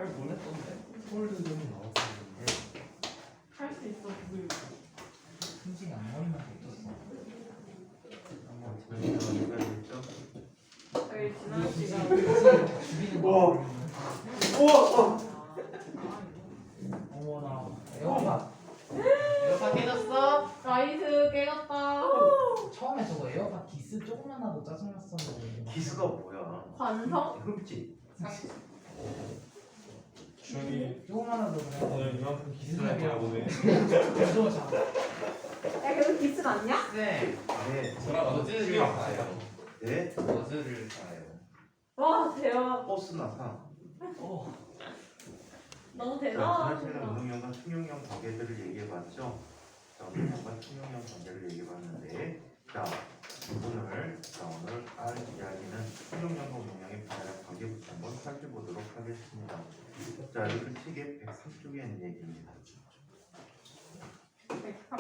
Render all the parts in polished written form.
잘 보냈던데. 서울대전이 나왔었는데 할 수 있어. 승진이 앞머리만 덮쳤어. 저희가 했죠. 저희 지난 진짜 시간 죽이는 우와. 거. 우와. 어머나 에어팟. 이거 깨졌어? 나이스 깨졌다. 처음에 저거 에어팟 기스 조금만 나도 짜증났었는데. 기수가 뭐야? 관성? 흠집. 주영이 조금만 나도 그래. 오늘 이만큼 기술을 기술이야. 보네. 저거 잘. 야 계속 기스 맞냐? 네. 네. 저랑 어즈를 가요. 네. 어즈를 가요. 와 대박. 버스나 사. 어. 너무 자, 지난 시간에 대단하다. 운동량과 충격량 관계들을 얘기해봤죠. 자, 운동량과 충격량 관계를 얘기해봤는데, 자, 오늘 할 이야기는 충격량과 운동량의 다양한 관계부터 한번 살펴보도록 하겠습니다. 자, 이것은 책의 103쪽에 있는 얘기입니다. 103.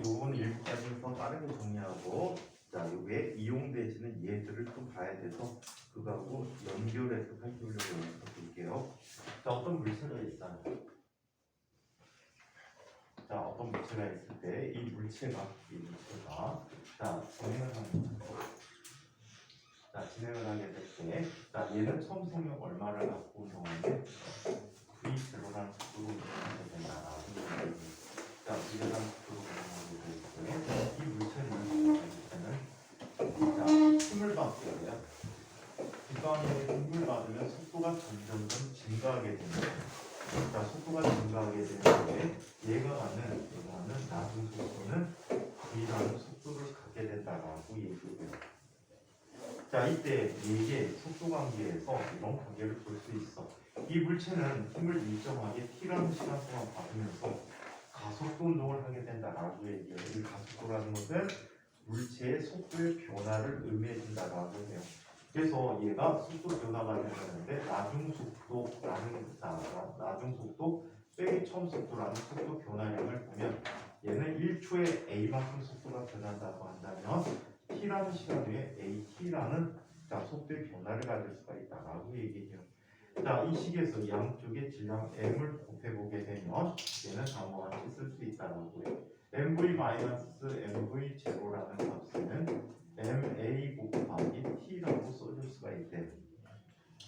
요건 1부까지는 빠르게 정리하고, 자, 요게 이용되시는 예들을 또 봐야 돼서 그거하고 연결해서 살펴보려고 볼게요. 자, 어떤 물체가 있어요? 자, 어떤 물체가 있을 때 이 물체가 자, 진행을 하게 될 때, 자, 얘는 처음 생명 얼마를 갖고 운동하는데 V0라는 속도로 운동하게 된다. 자, V라는 속도로 운동하게 될 때 이 물체는 자, 힘을 받게 돼요. 뒷방향에 힘을 받으면 속도가 점점 증가하게 됩니다. 자, 속도가 증가하게 되는데 얘가 갖는 나중 속도는 V라는 속도를 갖게 된다라고 얘기해요. 자, 이때 이게 속도 관계에서 이런 관계를 볼 수 있어. 이 물체는 힘을 일정하게 T라는 시간 동안 받으면서 가속도 운동을 하게 된다라고 얘기해요. 이 가속도라는 것은 물체의 속도의 변화를 의미해준다라고 해요. 그래서 얘가 속도 변화가 되는데 나중 속도 빼기 처음 속도라는 속도 변화량을 보면 얘는 1초에 A만큼 속도가 변한다고 한다면 T라는 시간 후에 AT라는 속도의 변화를 가질 수가 있다라고 얘기해요. 자, 이 식에서 양쪽의 질량 M을 곱해보게 되면 얘는 다음과 같이 쓸 수 있다라고 해요. MV-MV0라는 값은 MA 곱하기 T라고 써줄 수가 있대요.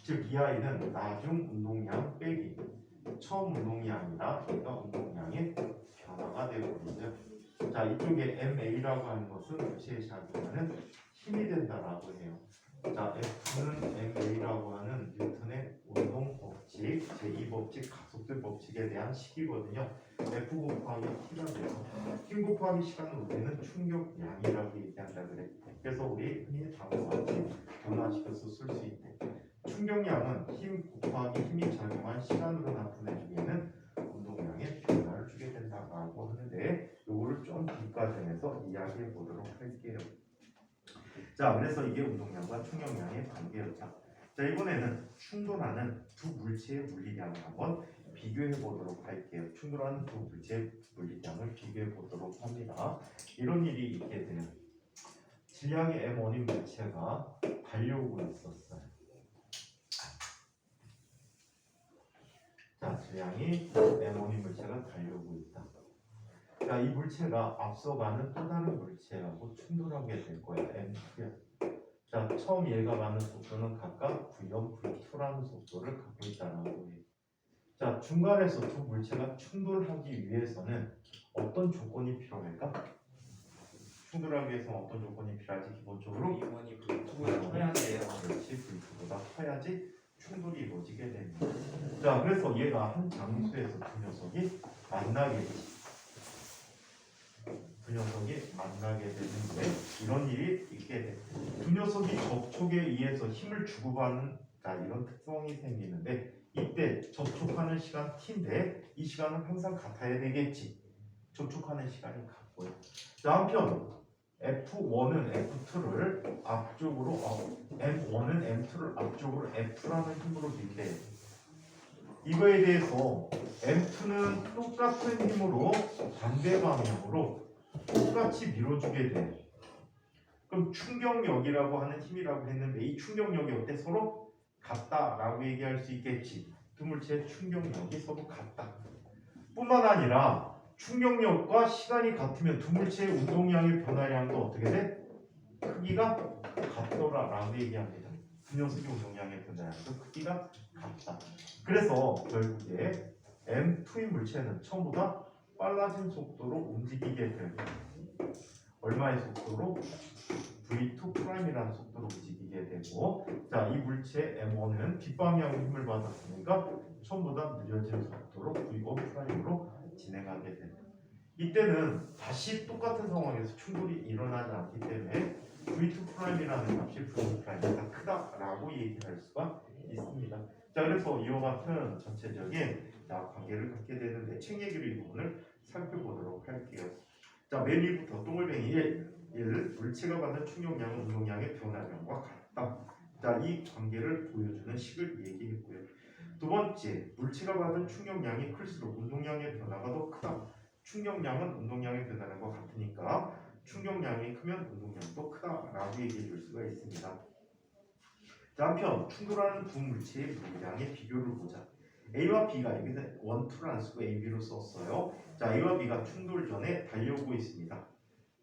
즉, 이 아이는 나중 운동량 빼기 처음 운동이 아니라 얘가 운동량의 변화가 되거든요. 자, 이쪽에 MA라고 하는 것은 물체의 작용하는 힘이 된다라고 해요. 자, F는 MA라고 하는 뉴턴의 운동 법칙, 제2법칙 가속도 법칙에 대한 식이거든요. F 곱하기 T가 돼서 힘 곱하기 시간을 우리는 충격량이라고 얘기한다 그래. 그래서 우리 흔히 다음과 같이 변화시켜서 쓸 수 있대. 충격량은 힘 곱하기 힘이 작용한 시간으로 나타내주기에는 운동량의 변화를 주게 된다고 하는데 요거를 좀 뒷과정에서 이야기해 보도록 할게요. 자, 그래서 이게 운동량과 충격량의 관계였다. 자, 이번에는 충돌하는 두 물체의 물리량을 한번 비교해 보도록 할게요. 충돌하는 두 물체의 물리량을 비교해 보도록 합니다. 이런 일이 있게 돼요. 질량의 M1인 물체가 달려오고 있었어요. 자, 질량이 M1인 물체가 달려오고 있다. 자, 이 물체가 앞서가는 또 다른 물체하고 충돌하게 될 거야. M2야. 자, 처음 얘가 가는 속도는 각각 V1, V2라는 속도를 갖고 있다라고 해. 자, 중간에서 두 물체가 충돌하기 위해서는 어떤 조건이 필요할까? 충돌하기 위해서는 어떤 조건이 필요하지? 기본적으로 이번이 V2가 커야 돼요. 그렇지, V2보다 커야지 충돌이 이루어지게 됩니다. 자, 그래서 얘가 한 장소에서 두 녀석이 만나게 되지. 두 녀석이 만나게 되는데 이런 일이 있게 돼. 두 녀석이 접촉에 의해서 힘을 주고받는 이런 특성이 생기는데 이때 접촉하는 시간 t인데 이 시간은 항상 같아야 되겠지. 접촉하는 시간이 같고요. 자, 한편 F1은 F2를 앞쪽으로 M1은 M2를 앞쪽으로 F라는 힘으로 밀게. 이거에 대해서 M2는 똑같은 힘으로 반대 방향으로 똑같이 밀어주게 돼. 그럼 충격력이라고 하는 힘이라고 했는데 이 충격력이 어때? 서로 같다라고 얘기할 수 있겠지. 두 물체의 충격력이 서로 같다. 뿐만 아니라 충격력과 시간이 같으면 두 물체의 운동량의 변화량도 어떻게 돼? 크기가 같더라라고 얘기합니다. 두 녀석의 운동량의 변화량도 크기가 같다. 그래서 결국에 M2의 물체는 처음보다 빨라진 속도로 움직이게 되고 얼마의 속도로? V2'이라는 속도로 움직이게 되고 자, 이 물체 M1은 뒷방향으로 힘을 받았으니까 처음보다 느려진 속도로 V1'으로 진행하게 된다. 이때는 다시 똑같은 상황에서 충돌이 일어나지 않기 때문에 V2'이라는 값이 V1'보다 크다라고 얘기할 수가 있습니다. 자, 그래서 이와 같은 전체적인 관계를 갖게 되는데 책 얘기로 이 부분을 살펴보도록 할게요. 자, 맨 위부터 동글뱅이 1. 물체가 받은 충격량은 운동량의 변화량과 같다. 자, 이 관계를 보여주는 식을 얘기했고요. 두 번째, 물체가 받은 충격량이 클수록 운동량의 변화가 더 크다. 충격량은 운동량의 변화량과 같으니까 충격량이 크면 운동량도 크다라고 얘기해 줄 수가 있습니다. 자, 한편 충돌하는 두 물체의 물량의 비교를 보자. A와 B가 여기서 1, 2를 안 쓰고 A, B로 썼어요. 자, A와 B가 충돌 전에 달려오고 있습니다.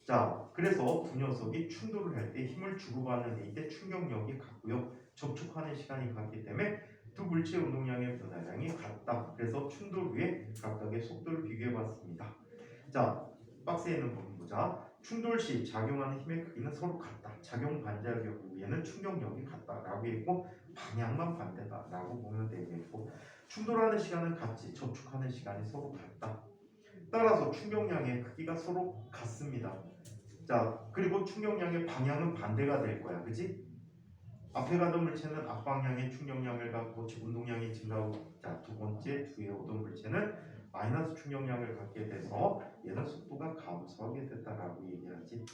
자, 그래서 두 녀석이 충돌을 할 때 힘을 주고받는 이때 충격력이 같고요. 접촉하는 시간이 같기 때문에 두 물체의 운동량의 변화량이 같다. 그래서 충돌 후에 각각의 속도를 비교해봤습니다. 자, 박스에 있는 부분 보자. 충돌 시 작용하는 힘의 크기는 서로 같다. 작용 반작용 후에는 충격력이 같다라고 했고 방향만 반대다라고 보면 되겠고 충돌하는 시간은 같지. 접촉하는 시간이 서로 같다. 따라서 충격량의 크기가 서로 같습니다. 자, 그리고 충격량의 방향은 반대가 될 거야. 그지? 앞에 가던 물체는 앞방향의 충격량을 갖고 즉 운동량이 증가하고 자, 두 번째 뒤에 오던 물체는 마이너스 충격량을 갖게 돼서 얘는 속도가 감소하게 됐다라고 얘기하지.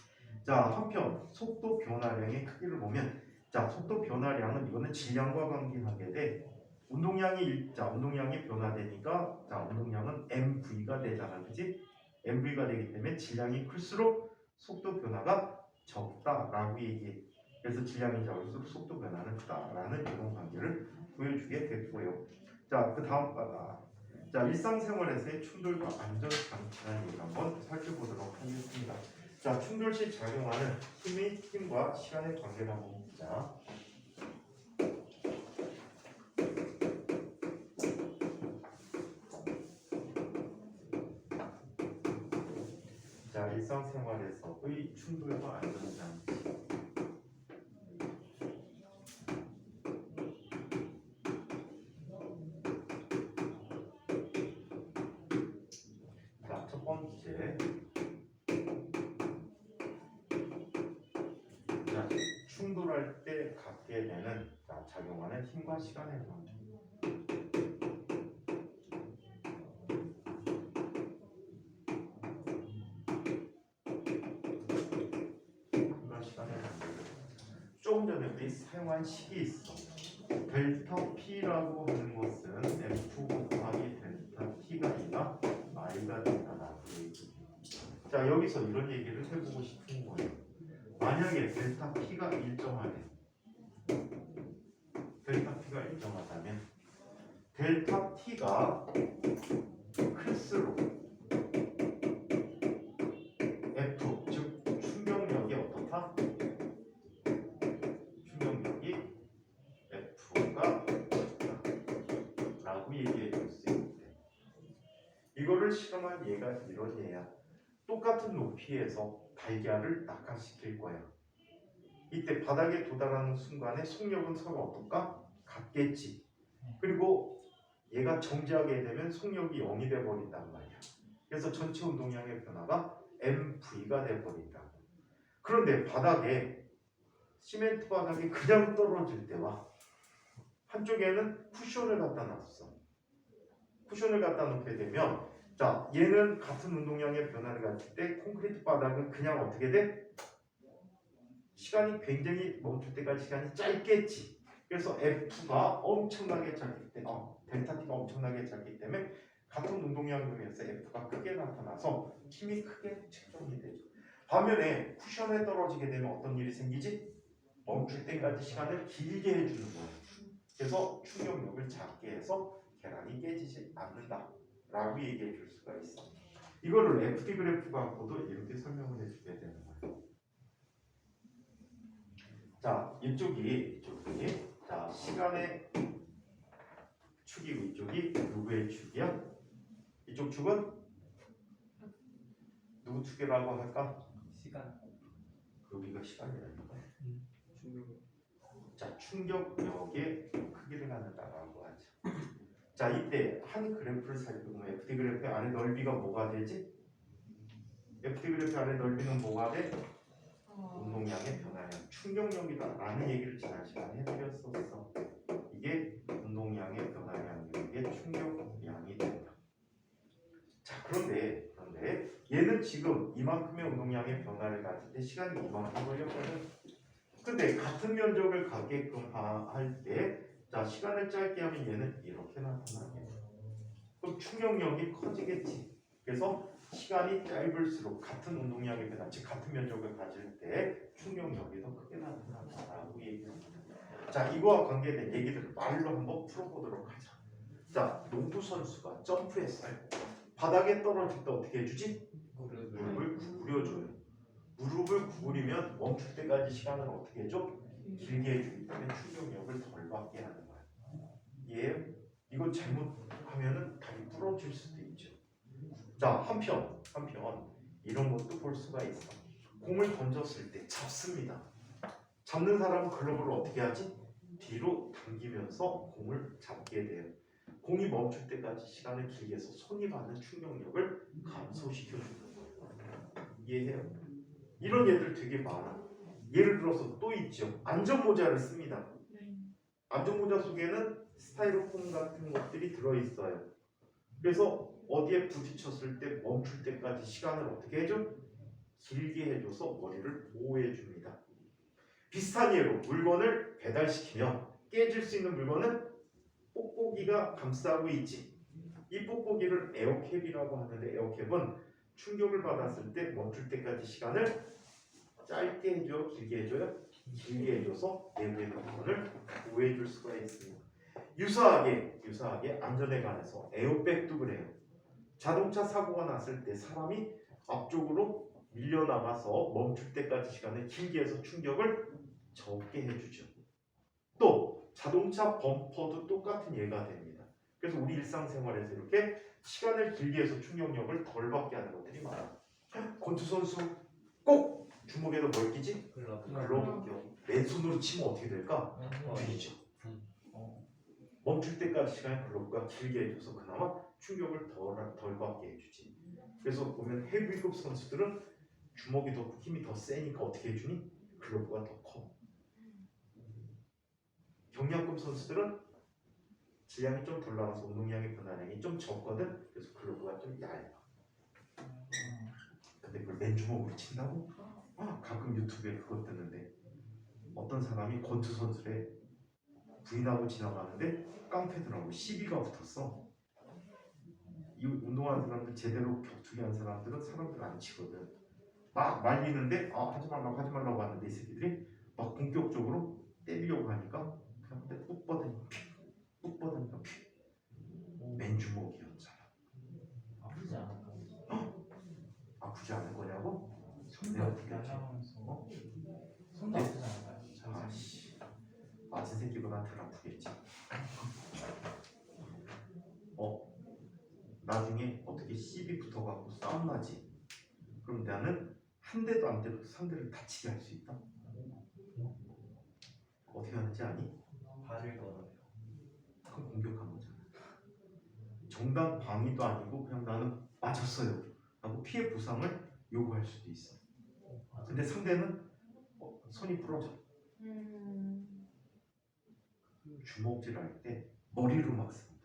자, 한편 속도 변화량의 크기를 보면 자, 속도 변화량은 이거는 질량과 관계하게 돼. 운동량이 변화되니까 자, 운동량은 mv가 되잖아. 그지? mv가 되기 때문에 질량이 클수록 속도 변화가 적다라고 얘기해. 그래서 질량이 작을수록 속도 변화는 크다라는 이런 관계를 보여주게 됐고요. 자, 그 다음 바가 자, 일상생활에서의 충돌과 안전장치라는 얘기를 한번 살펴보도록 하겠습니다. 자, 충돌 시 작용하는 힘과 시간의 관계를 한번 보자. 자, 일상생활에서의 충돌과 안전장치. 자, 첫 번째. 자, 충돌할 때 갖게 되는 작용하는 힘과 시간의 관계. 조금 전에 우리 사용한 식이 있어. 델타 P라고 하는 것은 F 곱하기 델타 T가 아니라 I가 된다라고 얘기해. 자, 여기서 이런 얘기를 해보고 싶은 거예요. 만약에 델타 P가 일정하면 델타 T가 클수록 F, 즉 충격력이 어떻다? 충격력이 F가 라고 얘기해 줄 수 있는데 이거를 실험한 얘가 이런 얘야. 똑같은 높이에서 달걀을 낙하시킬 거야. 이때 바닥에 도달하는 순간에 속력은 서로 어떨까? 같겠지. 그리고 얘가 정지하게 되면 속력이 0이 돼버린단 말이야. 그래서 전체 운동량의 변화가 mv가 돼버린다. 그런데 바닥에 시멘트 바닥에 그냥 떨어질 때와 한쪽에는 쿠션을 갖다 놨어. 쿠션을 갖다 놓게 되면 자, 얘는 같은 운동량의 변화를 가질 때 콘크리트 바닥은 그냥 어떻게 돼? 시간이 굉장히 멈출 때까지 시간이 짧겠지. 그래서 F가 엄청나게 짧기 때문에 델타 T가 엄청나게 짧기 때문에 같은 운동량 중에서 F가 크게 나타나서 힘이 크게 책정이 되죠. 반면에 쿠션에 떨어지게 되면 어떤 일이 생기지? 멈출 때까지 시간을 길게 해주는 거예요. 그래서 충격력을 작게 해서 계란이 깨지지 않는다 라고 얘기해 줄 수가 있어. 이거를 FT 그래프 갖고도 이렇게 설명을 해주게 되는 거예요. 자, 이쪽이 자, 시간의 축이고 이쪽이 누구의 축이야? 이쪽 축은 누구 축이라고 할까? 시간. 여기가 시간이라니까. 충격. 자, 충격력의 크기를 갖는다라고 하죠. 자, 이때 한 그래프를 살펴보면 FT 그래프 안에 넓이가 뭐가 되지? FT 그래프 안에 넓이는 뭐가 돼? 운동량의 변화량, 충격력이다라는 얘기를 지난 시간에 해드렸었어. 이게 운동량의 변화량이 충격량이 된다. 자, 그런데 얘는 지금 이만큼의 운동량의 변화를 가질 때 시간이 이만큼 걸렸거든. 근데 같은 면적을 갖게끔 할 때, 자, 시간을 짧게 하면 얘는 이렇게 나타나게. 그럼 충격력이 커지겠지. 그래서 시간이 짧을수록 같은 운동량의 변화, 즉 같은 면적을 가질 때 충격력이 더 크게 나타난다라고 얘기합니다. 자, 이거와 관계된 얘기들을 말로 한번 풀어보도록 하자. 자, 농구 선수가 점프했어요. 바닥에 떨어질 때 어떻게 해주지? 무릎을 구부려줘요. 무릎을 구부리면 멈출 때까지 시간을 어떻게 해줘? 길게 해주기 때문에 충격력을 덜 받게 하는 거야. 이해해요? 이거 잘못하면은 다리 부러질 수도 있죠. 자, 한편 이런 것도 볼 수가 있어. 공을 던졌을 때 잡습니다. 잡는 사람은 글러브를 어떻게 하지? 뒤로 당기면서 공을 잡게 돼요. 공이 멈출 때까지 시간을 길게 해서 손이 받는 충격력을 감소시켜주는 거예요. 이해해요? 이런 예들 되게 많아. 예를 들어서 또 있죠. 안전모자를 씁니다. 안전모자 속에는 스타이로폼 같은 것들이 들어있어요. 그래서 어디에 부딪혔을 때 멈출 때까지 시간을 어떻게 해줘? 길게 해줘서 머리를 보호해 줍니다. 비슷한 예로 물건을 배달시키면 깨질 수 있는 물건은 뽁뽁이가 감싸고 있지. 이 뽁뽁이를 에어캡이라고 하는데, 에어캡은 충격을 받았을 때 멈출 때까지 시간을 짧게 해줘, 길게 해줘요? 길게 해줘서 내부의 물건을 보호해 줄 수가 있습니다. 유사하게 안전에 관해서 에어백도 그래요. 자동차 사고가 났을 때 사람이 앞쪽으로 밀려나가서 멈출 때까지 시간을 길게 해서 충격을 적게 해주죠. 또 자동차 범퍼도 똑같은 예가 됩니다. 그래서 우리 일상생활에서 이렇게 시간을 길게 해서 충격력을 덜 받게 하는 것들이 많아요. 권투 선수 꼭 주먹에다 뭘 끼지? 글러브 껴. 맨손으로 치면 어떻게 될까? 뒤죠. 멈출 때까지 시간을 글러브가 길게 해줘서 그나마 충격을 덜 받게 해주지. 그래서 보면 헤비급 선수들은 주먹이 더 힘이 더 세니까 어떻게 해주니? 글러브가 더 커. 경량급 선수들은 질량이 좀 덜 나가서 운동량의 변화량이 좀 적거든. 그래서 글러브가 좀 얇아. 근데 그걸 맨주먹으로 친다고? 가끔 유튜브에 그거 뜨는데 어떤 사람이 권투 선수를 부인하고 지나가는데 깡패들하고 시비가 붙었어. 이 운동하는 사람들, 제대로 격투기 하는 사람들은 사람들 안 치거든. 막 말리는데 하지 말라고 하는데 이 새끼들이 막 본격적으로 때리려고 하니까 그냥 뚝 뻗으니까 맨주먹이었잖아. 아프지 않을까? 아프지 않을 거냐고? 손도 내가 아프지 어떻게 않을까요? 손도 아프지 않을까요? 아씨, 맞은 새끼보다 덜 아프겠지. 나중에 어떻게 시비 붙어갖고 싸움 나지? 그럼 나는 한 대도 안 때려도 상대를 다치게 할 수 있다. 어떻게 하는지 아니? 발을 걸어요. 그건 공격한 거잖아. 정당 방위도 아니고 그냥 나는 맞았어요 라고 피해 보상을 요구할 수도 있어. 근데 상대는 손이 부러져. 주먹질 할 때 머리로 막 씁니다.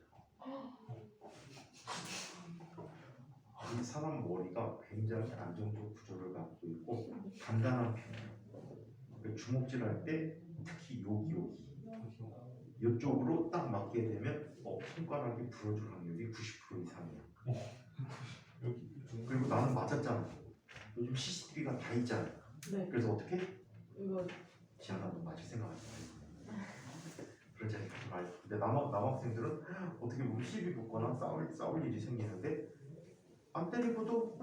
이 사람 머리가 굉장히 안정적 구조를 갖고 있고 단단한 편이에요. 주먹질 할 때 특히 여기 이쪽으로 딱 맞게 되면 손가락이 부러질 확률이 90% 이상이야. 그리고 나는 맞았잖아. 요즘 CCTV가 다 있잖아. 네. 그래서 어떻게? 이거 지안아 너 맞을 생각하지 말고. 그러지 말고. 근데 남학생들은 어떻게 보면 시비 붙거나 싸울 일이 생기는데 안 때리고도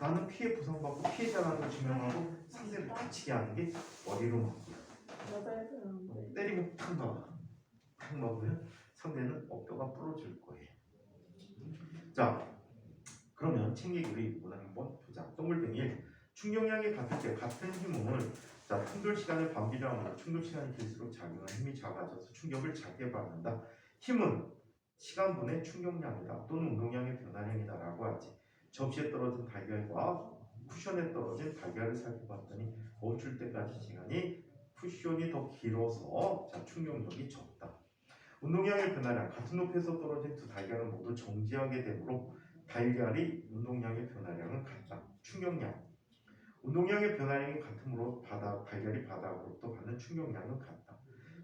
나는 피해 보상받고 피해자라는 걸 증명하고 상대를 다치게 하는 게 머리로 맞기. 맞아요. 때리면 탁 막아. 탁 막으면 상대는 뼈가 부러질 거예요. 자, 그러면 책 얘기를 이번에 한번 보자. 동글뱅이 충격량이 같을 때 같은 힘을 자 충돌 시간의 반비례하므로 충돌 시간이 길수록 작용한 힘이 작아져서 충격을 작게 받는다. 힘은 시간분의 충격량이다 또는 운동량의 변화량이다라고 하지. 접시에 떨어진 달걀과 쿠션에 떨어진 달걀을 살펴봤더니 멈출 때까지 시간이 쿠션이 더 길어서 자 충격력이 적다. 운동량의 변화량 같은 높이에서 떨어진 두 달걀은 모두 정지하게 되므로 달걀이 운동량의 변화량은 같다. 충격량 운동량의 변화량이 같으므로 달걀이 바닥으로부터 받는 충격량은 같다.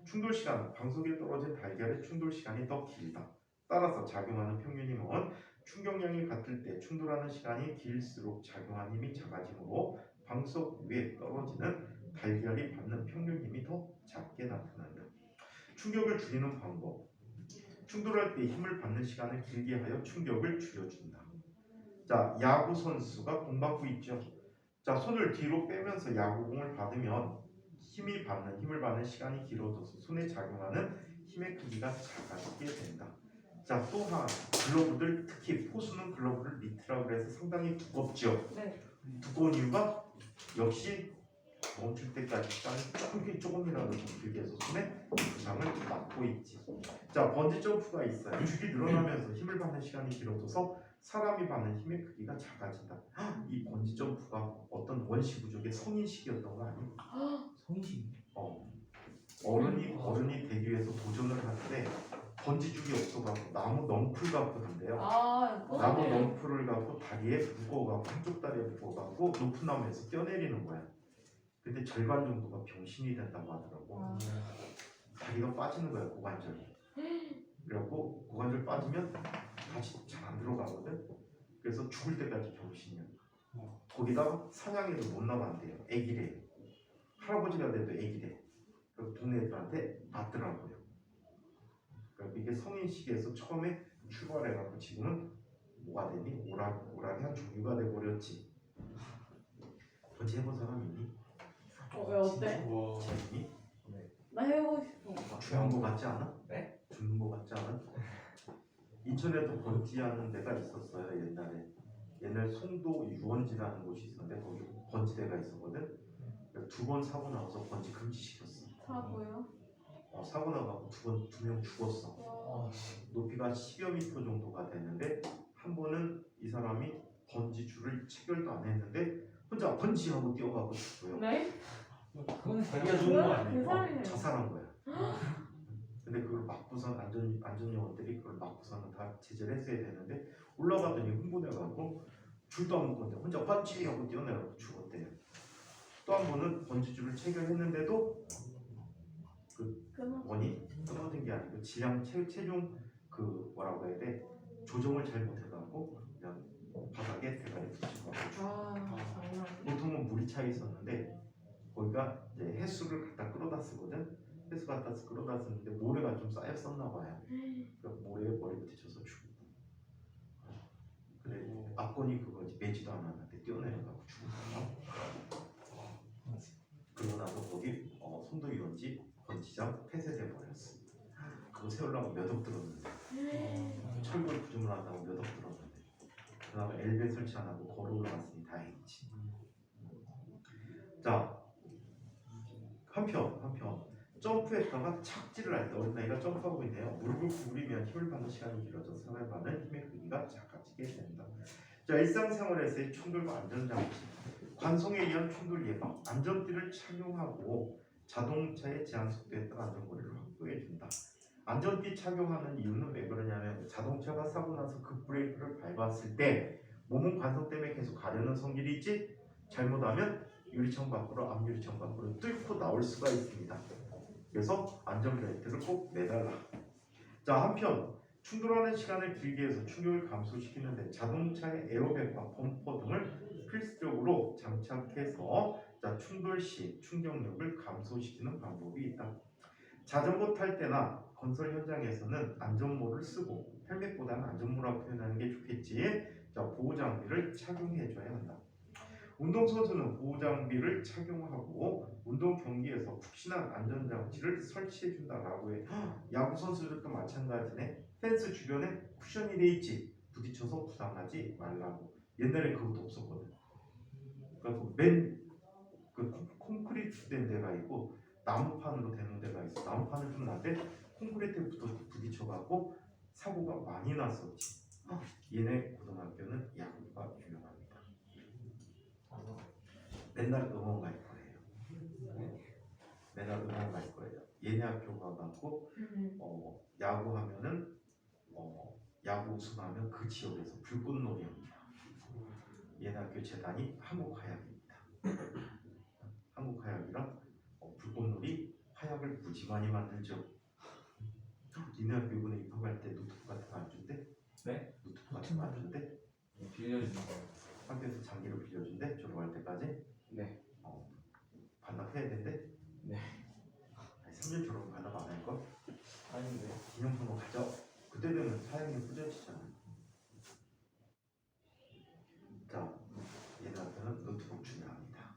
충돌 시간 방석에 떨어진 달걀의 충돌 시간이 더 길다. 따라서 작용하는 평균 힘은 충격량이 같을 때 충돌하는 시간이 길수록 작용하는 힘이 작아지므로 방석 위에 떨어지는 달걀이 받는 평균 힘이 더 작게 나타난다. 충격을 줄이는 방법 충돌할 때 힘을 받는 시간을 길게 하여 충격을 줄여준다. 자, 야구 선수가 공 받고 있죠. 자, 손을 뒤로 빼면서 야구공을 받으면 힘을 받는 시간이 길어져서 손에 작용하는 힘의 크기가 작아지게 된다. 자, 또한 글러브들 특히 포수는 글러브를 니트라고 해서 상당히 두껍죠. 네. 두꺼운 이유가 역시 멈출 때까지 시간이 조금이라도 더 길게 해서 손에 부상을 막고 있지. 자, 번지 점프가 있어요. 줄이 늘어나면서 힘을 받는 시간이 길어져서 사람이 받는 힘의 크기가 작아진다. 이 번지 점프가 어떤 원시 부족의 성인식이었던 거 아니야? 성인식. 어른이 되기 위해서 도전을 하는데 번지줄이 없어가지고 나무 넝쿨 갖고 간대요. 나무 넝쿨을 갖고 다리에 묶어갖고 한쪽 다리에 묶어갖고 높은 나무에서 뛰어내리는 거야. 근데 절반 정도가 병신이 된다고 하더라고. 다리가 빠지는 거야 고관절이. 그래갖고 고관절 빠지면 다시 잘 안 들어가거든. 그래서 죽을 때까지 병신이야. 거기다가 사냥해도 못 나간대요. 애기래. 할아버지가 돼도 애기래. 그래서 동네 애들한테 맞더라고요. 그러니까 이게 성인식에서 처음에 출발해갖고 지금은 뭐가 되니? 오락이 한 종류가 돼버렸지. 번지 해본 사람 있니? 왜 어때? 와. 재밌니? 나 해보고 싶어. 중요한 거 같지 않아? 네? 죽는 거 같지 않아? 인천에도 번지하는 데가 있었어요 옛날에. 옛날 송도 유원지라는 곳이 있었는데 거기 번지대가 있었거든. 두 번 사고 나서 번지 금지시켰어. 사고요? 사고 나가고 두 명 죽었어. 와. 높이가 10여 미터 정도가 되는데 한 번은 이 사람이 번지 줄을 체결도 안 했는데 혼자 번지하고 뛰어가고 죽고요. 네? 그건 자기가 좋은 거 그 아니에요? 사람이네요. 자살한 거야. 근데 그걸 막고선 안전요원들이 그걸 막고서는 다 제재를 했어야 되는데 올라가더니 흥분해가지고 줄도 안 묶었는데 혼자 번지하고 뛰어내려고 죽었대요. 또 한 번은 번지줄을 체결했는데도 원이 끊어진 게 아니고 체중 뭐라고 해야 돼 조정을 잘 못해가지고 그냥 바닥에 대가리 붙이고 보통은 물이 차 있었는데 거기가 이제 해수를 갖다 끌어다 쓰거든. 해수 갖다 끌어다 쓰는데 모래가 좀 쌓였었나 봐요. 그래서 모래에 머리 부딪혀서 죽고. 그래 압권이 그거지. 매지도 않았는데 뛰어내려가고 죽고. 그러고 나서 거기 송도 유원지 번지장 폐쇄돼 버렸어. 그거 세우려고 몇 억 들었는데 철골 구조물 한다고 몇 억 들었는데 그다음에 엘베 설치 안 하고 걸어 올라갔으니 다행이지. 자 한편 점프했다가 착지를 할 때 어린아이가 점프하고 있네요. 무릎을 구부리면 힘을 받는 시간이 길어져 사람에 받는 힘의 크기가 작아지게 된다. 자 일상생활에서의 충돌과 안전장치 관성에 의한 충돌 예방 안전띠를 착용하고 자동차의 제한 속도에 따라 안전거리를 확보해준다. 안전띠 착용하는 이유는 왜 그러냐면 자동차가 사고 나서 급브레이크를 밟았을 때 몸은 관성 때문에 계속 가려는 성질이 있지. 잘못하면 유리창 밖으로 앞유리창 밖으로 뚫고 나올 수가 있습니다. 그래서 안전벨트를 꼭 매달라. 자, 한편 충돌하는 시간을 길게 해서 충격을 감소시키는데 자동차의 에어백과 범퍼 등을 필수적으로 장착해서 자, 충돌 시 충격력을 감소시키는 방법이 있다. 자전거 탈 때나 건설 현장에서는 안전모를 쓰고 헬멧보다는 안전모라고 표현하는 게 좋겠지. 자, 보호 장비를 착용해줘야 한다. 운동선수는 보호 장비를 착용하고 운동 경기에서 푹신한 안전장치를 설치해준다라고 해. 야구 선수들도 마찬가지네. 펜스 주변에 쿠션이 돼 있지. 부딪혀서 부상하지 말라고. 옛날에 그것도 없었거든. 그러니까 그 콘크리트 된 데가 있고 나무판으로 되는 데가 있어. 나무판은 좀 난데 콘크리트부터 부딪혀갖고 사고가 많이 났었지. 얘네 고등학교는 야구가 유명합니다. 맨날 응원 갈 거예요. 맨날 응원 갈 거예요. 얘네 학교 가갖고 야구하면은 야구 우승하면 그 지역에서 불꽃놀이 합니다. 얘네 학교 재단이 한국화약입니다. 한국화약이랑 불꽃놀이 화약을 무지 많이 만들죠. 니네 학교 이번에 입학할 때 노트북 같은 거 안 준대? 네? 노트북 같은 거 안 준대? 빌려주는 거. 학교에서 장기로 빌려준대? 졸업할 때까지? 네. 반납해야 된대? 네. 3년 졸업 반납 안 할 걸? 아닌데. 기념품을 가져. 그때 되면 사양이 부서지잖아. 자, 얘네한테는 노트북 중요합니다.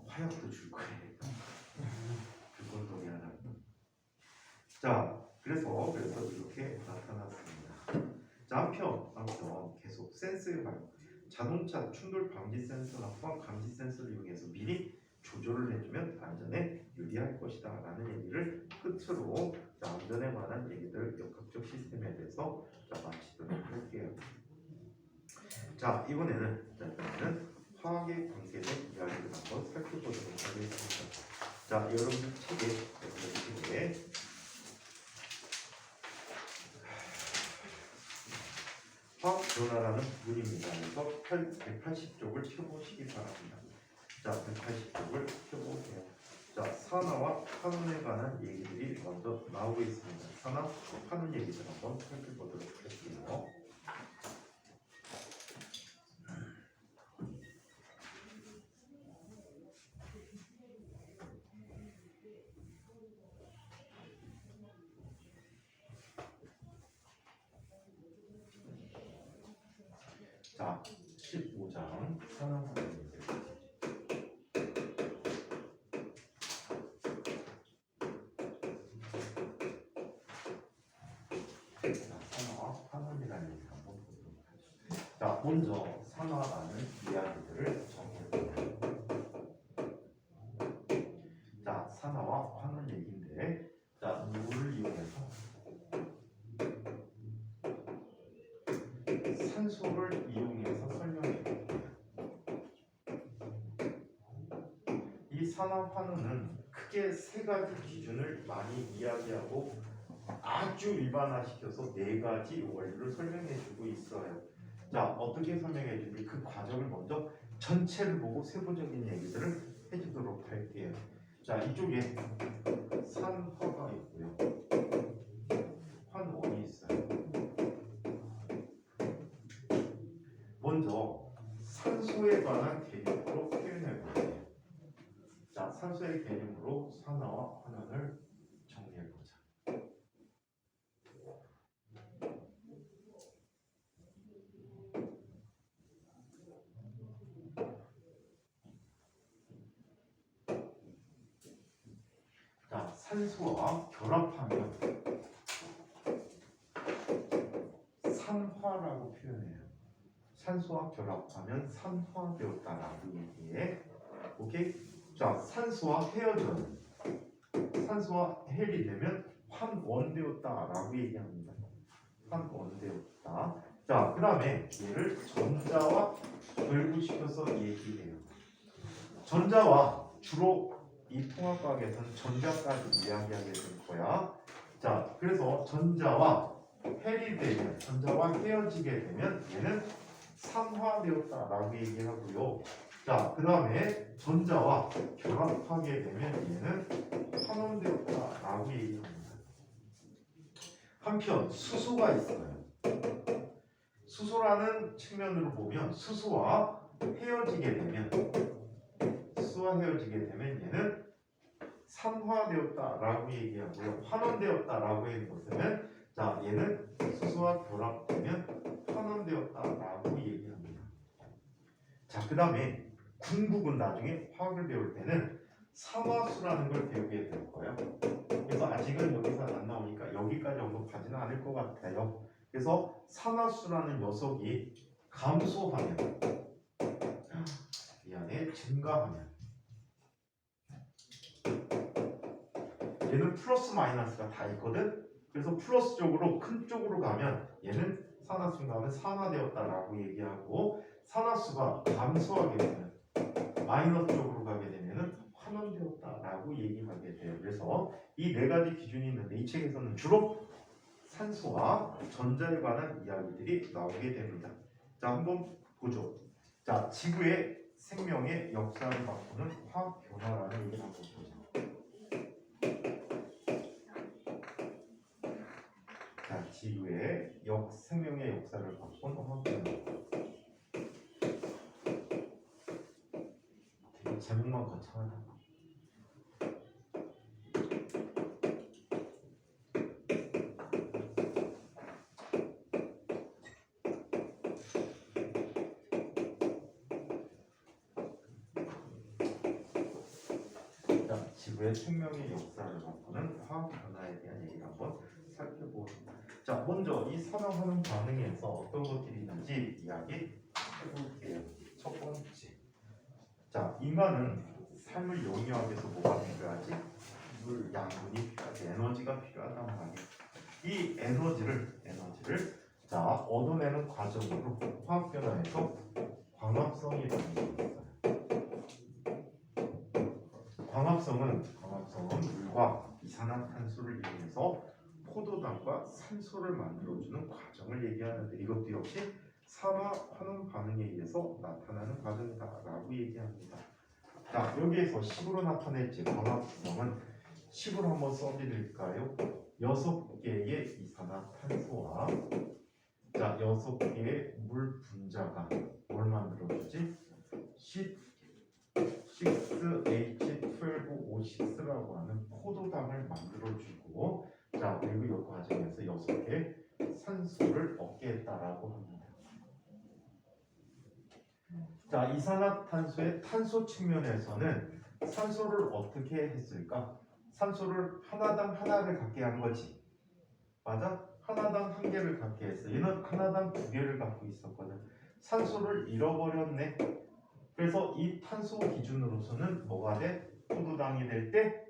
화약도 줄 거예요. 불꽃놀이 하나. 자, 그래서 이렇게 나타났습니다. 자, 한편 계속 센스의 발전. 자동차 충돌 방지 센서나 후방 감지 센서를 이용해서 미리 조절을 해주면 안전에 유리할 것이다 라는 얘기를 끝으로 자, 안전에 관한 얘기들 역학적 시스템에 대해서 자, 마치도록 할게요. 자, 이번에는 화학에 관계된 이야기를 한번 살펴보도록 하겠습니다. 자, 여러분들 책에 화학 변화라는 부분입니다. 그래서 180쪽을 펴보시기 바랍니다. 자, 180쪽을 펴보세요. 자, 산화와 환원에 관한 얘기들이 먼저 나오고 있습니다. 산화, 환원 얘기들 한번 살펴보도록 할게요. 자, 15장 산화환원입니다. 산화환원이라는 얘기를 한번 보도록 하죠. 자, 먼저 산화라는 이야기들을 정리해볼게요. 자, 산화와 환원 얘기인데, 자, 누구를 이용해서 산소를 이용해서 설명해 볼게요. 이 산화환원은 크게 세 가지 기준을 많이 이야기하고 아주 일반화시켜서 네 가지 원리를 설명해 주고 있어요. 자, 어떻게 설명해 주는지 그 과정을 먼저 전체를 보고 세부적인 얘기들을 해주도록 할게요. 자, 이쪽에 산화가 있고요. 환원이 있어요. 먼저 산소에 관한 개념으로 표현해 볼게요. 자, 산소의 개념으로 산화와 환원을 정리해 보자. 자, 산소와 결합하면 산화라고 표현해요. 산소와 결합하면 산화되었다라고 얘기해. 오케이? 자, 산소와 헤어져는 산소와 헬이 되면 환원되었다라고 얘기합니다. 환원되었다. 자, 그 다음에 얘를 전자와 결부시켜서 얘기해요. 전자와 주로 이 통합과학에서는 전자까지 이야기하게 될 거야. 자, 그래서 전자와 헬이 되면, 전자와 헤어지게 되면 얘는 산화되었다라고 얘기하고요. 자, 그 다음에 전자와 결합하게 되면 얘는 환원되었다라고 얘기합니다. 한편 수소가 있어요. 수소라는 측면으로 보면 수소와 헤어지게 되면 얘는 산화되었다라고 얘기하고요. 환원되었다라고 하는 것은 자, 얘는 수소와 결합되면 환원되었다라고 얘기합니다. 자, 그 다음에 궁극은 나중에 화학을 배울 때는 산화수라는 걸 배우게 될 거예요. 그래서 아직은 여기서 안 나오니까 여기까지 언급하지는 않을 것 같아요. 그래서 산화수라는 녀석이 감소하면 이 안에 증가하면 얘는 플러스 마이너스가 다 있거든. 그래서 플러스 쪽으로 큰 쪽으로 가면 얘는 산화수가 하면 산화되었다라고 얘기하고 산화수가 감소하게 되면 마이너스 쪽으로 가게 되면은 환원되었다라고 얘기하게 돼요. 그래서 이 네 가지 기준이 있는데 이 책에서는 주로 산소와 전자에 관한 이야기들이 나오게 됩니다. 자, 한번 보죠. 자, 지구의 생명의 역사를 바꾸는 화학 변화라는 얘기를 한번 보죠. 자, 지구의 생명의 역사를 바꾼 화학 변화. 되게 제목만 거창하다. 지구의 생명의 역사를 바꾸는 화학 변화에 대한 얘기를 한번 살펴보겠습니다. 자, 먼저 이 산화하는 반응에서 어떤 것들이 있는지 이야기 해볼게요. 첫 번째, 자, 인간은 삶을 영위하기 위해서 뭐가 필요하지? 물, 양분이 필요하지. 에너지가 필요하단 말이에요. 이 에너지를 자, 얻어내는 과정으로 화학 변화에서 광합성이라는 게 있어요. 광합성은 물과 이산화탄소를 이용해서 포도당과 산소를 만들어주는 과정을 얘기하는데 이것도 역시 산화 환원 반응에 의해서 나타나는 과정이다라고 얘기합니다. 자, 여기에서 식으로 나타낼지 광합성은 식으로 한번 써드릴까요? 6개의 이산화탄소와 자, 6개의 물 분자가 뭘 만들어주지? 6H12O6라고 하는 포도당을 만들어주고 자, 그리고 이 과정에서 6개 산소를 얻게 했다라고 합니다. 자, 이산화탄소의 탄소 측면에서는 산소를 어떻게 했을까? 산소를 하나당 하나를 갖게 한 거지. 맞아? 하나당 한 개를 갖게 했어. 얘는 하나당 2개를 갖고 있었거든. 산소를 잃어버렸네. 그래서 이 탄소 기준으로서는 뭐가 돼? 포도당이 될 때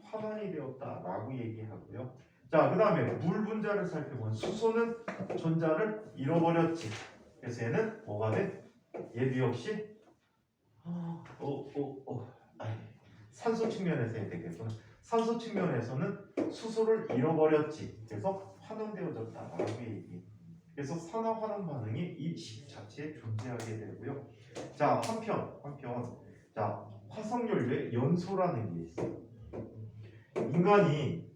환원이 되었다라고 얘기하고요. 자, 그 다음에 물 분자를 살펴보면 수소는 전자를 잃어버렸지. 그래서 얘는 뭐가 돼? 얘도 역시 산소 측면에서 해야 되겠구나. 산소 측면에서는 수소를 잃어버렸지. 그래서 환원되어졌다라고 얘기해. 그래서 산화 환원 반응이 이 식 자체에 존재하게 되고요. 자, 한편 자, 화석연료에 연소라는 게 있어. 인간이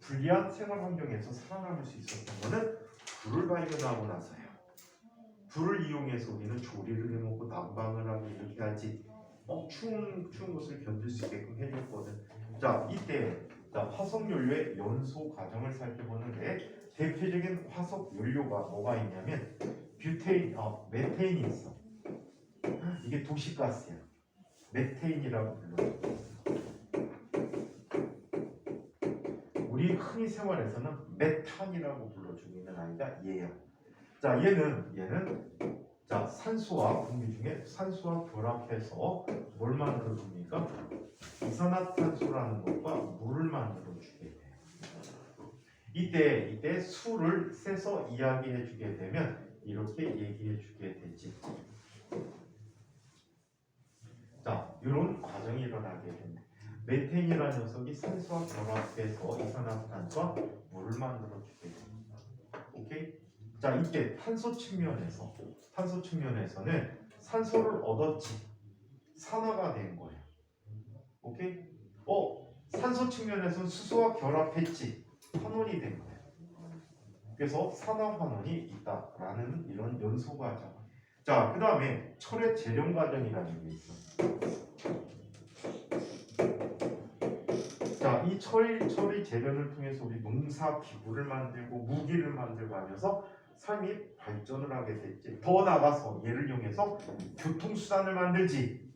불리한 생활 환경에서 살아남을 수 있었던 거는 불을 발견하고 나서야. 불을 이용해서 우리는 조리를 해먹고 난방을 하고 이렇게 하지. 추운 것을 견딜 수 있게끔 해줬거든. 자, 이때 자, 화석연료의 연소 과정을 살펴보는데 대표적인 화석연료가 뭐가 있냐면 메테인이 있어. 이게 도시가스야. 메테인이라고 불러요. 우리 흔히 생활에서는 메탄이라고 불러주고 있는 아이가 얘야. 자, 얘는 자, 산소와 공기 중에 산소와 결합해서 뭘 만들어줍니까? 이산화탄소라는 것과 물을 만들어주게 돼요. 이때 수를 세서 이야기해주게 되면 이렇게 얘기해주게 되지. 자, 이런 과정이 일어나게 됩니다. 메테인이라는 녀석이 산소와 결합해서 이산화탄소와 물을 만들어주게 됩니다. 오케이? 자, 이때 탄소 측면에서는 산소를 얻었지. 산화가 된 거예요. 오케이? 산소 측면에서는 수소와 결합했지. 환원이 된 거예요. 그래서 산화 환원이 있다라는 이런 연소 과정. 자, 그 다음에 철의 재련 과정이라는 게 있어. 자, 이 철의 재련을 통해서 우리 농사 기구를 만들고 무기를 만들고 하면서 삶이 발전을 하게 됐지. 더 나아가서 얘를 이용해서 교통수단을 만들지.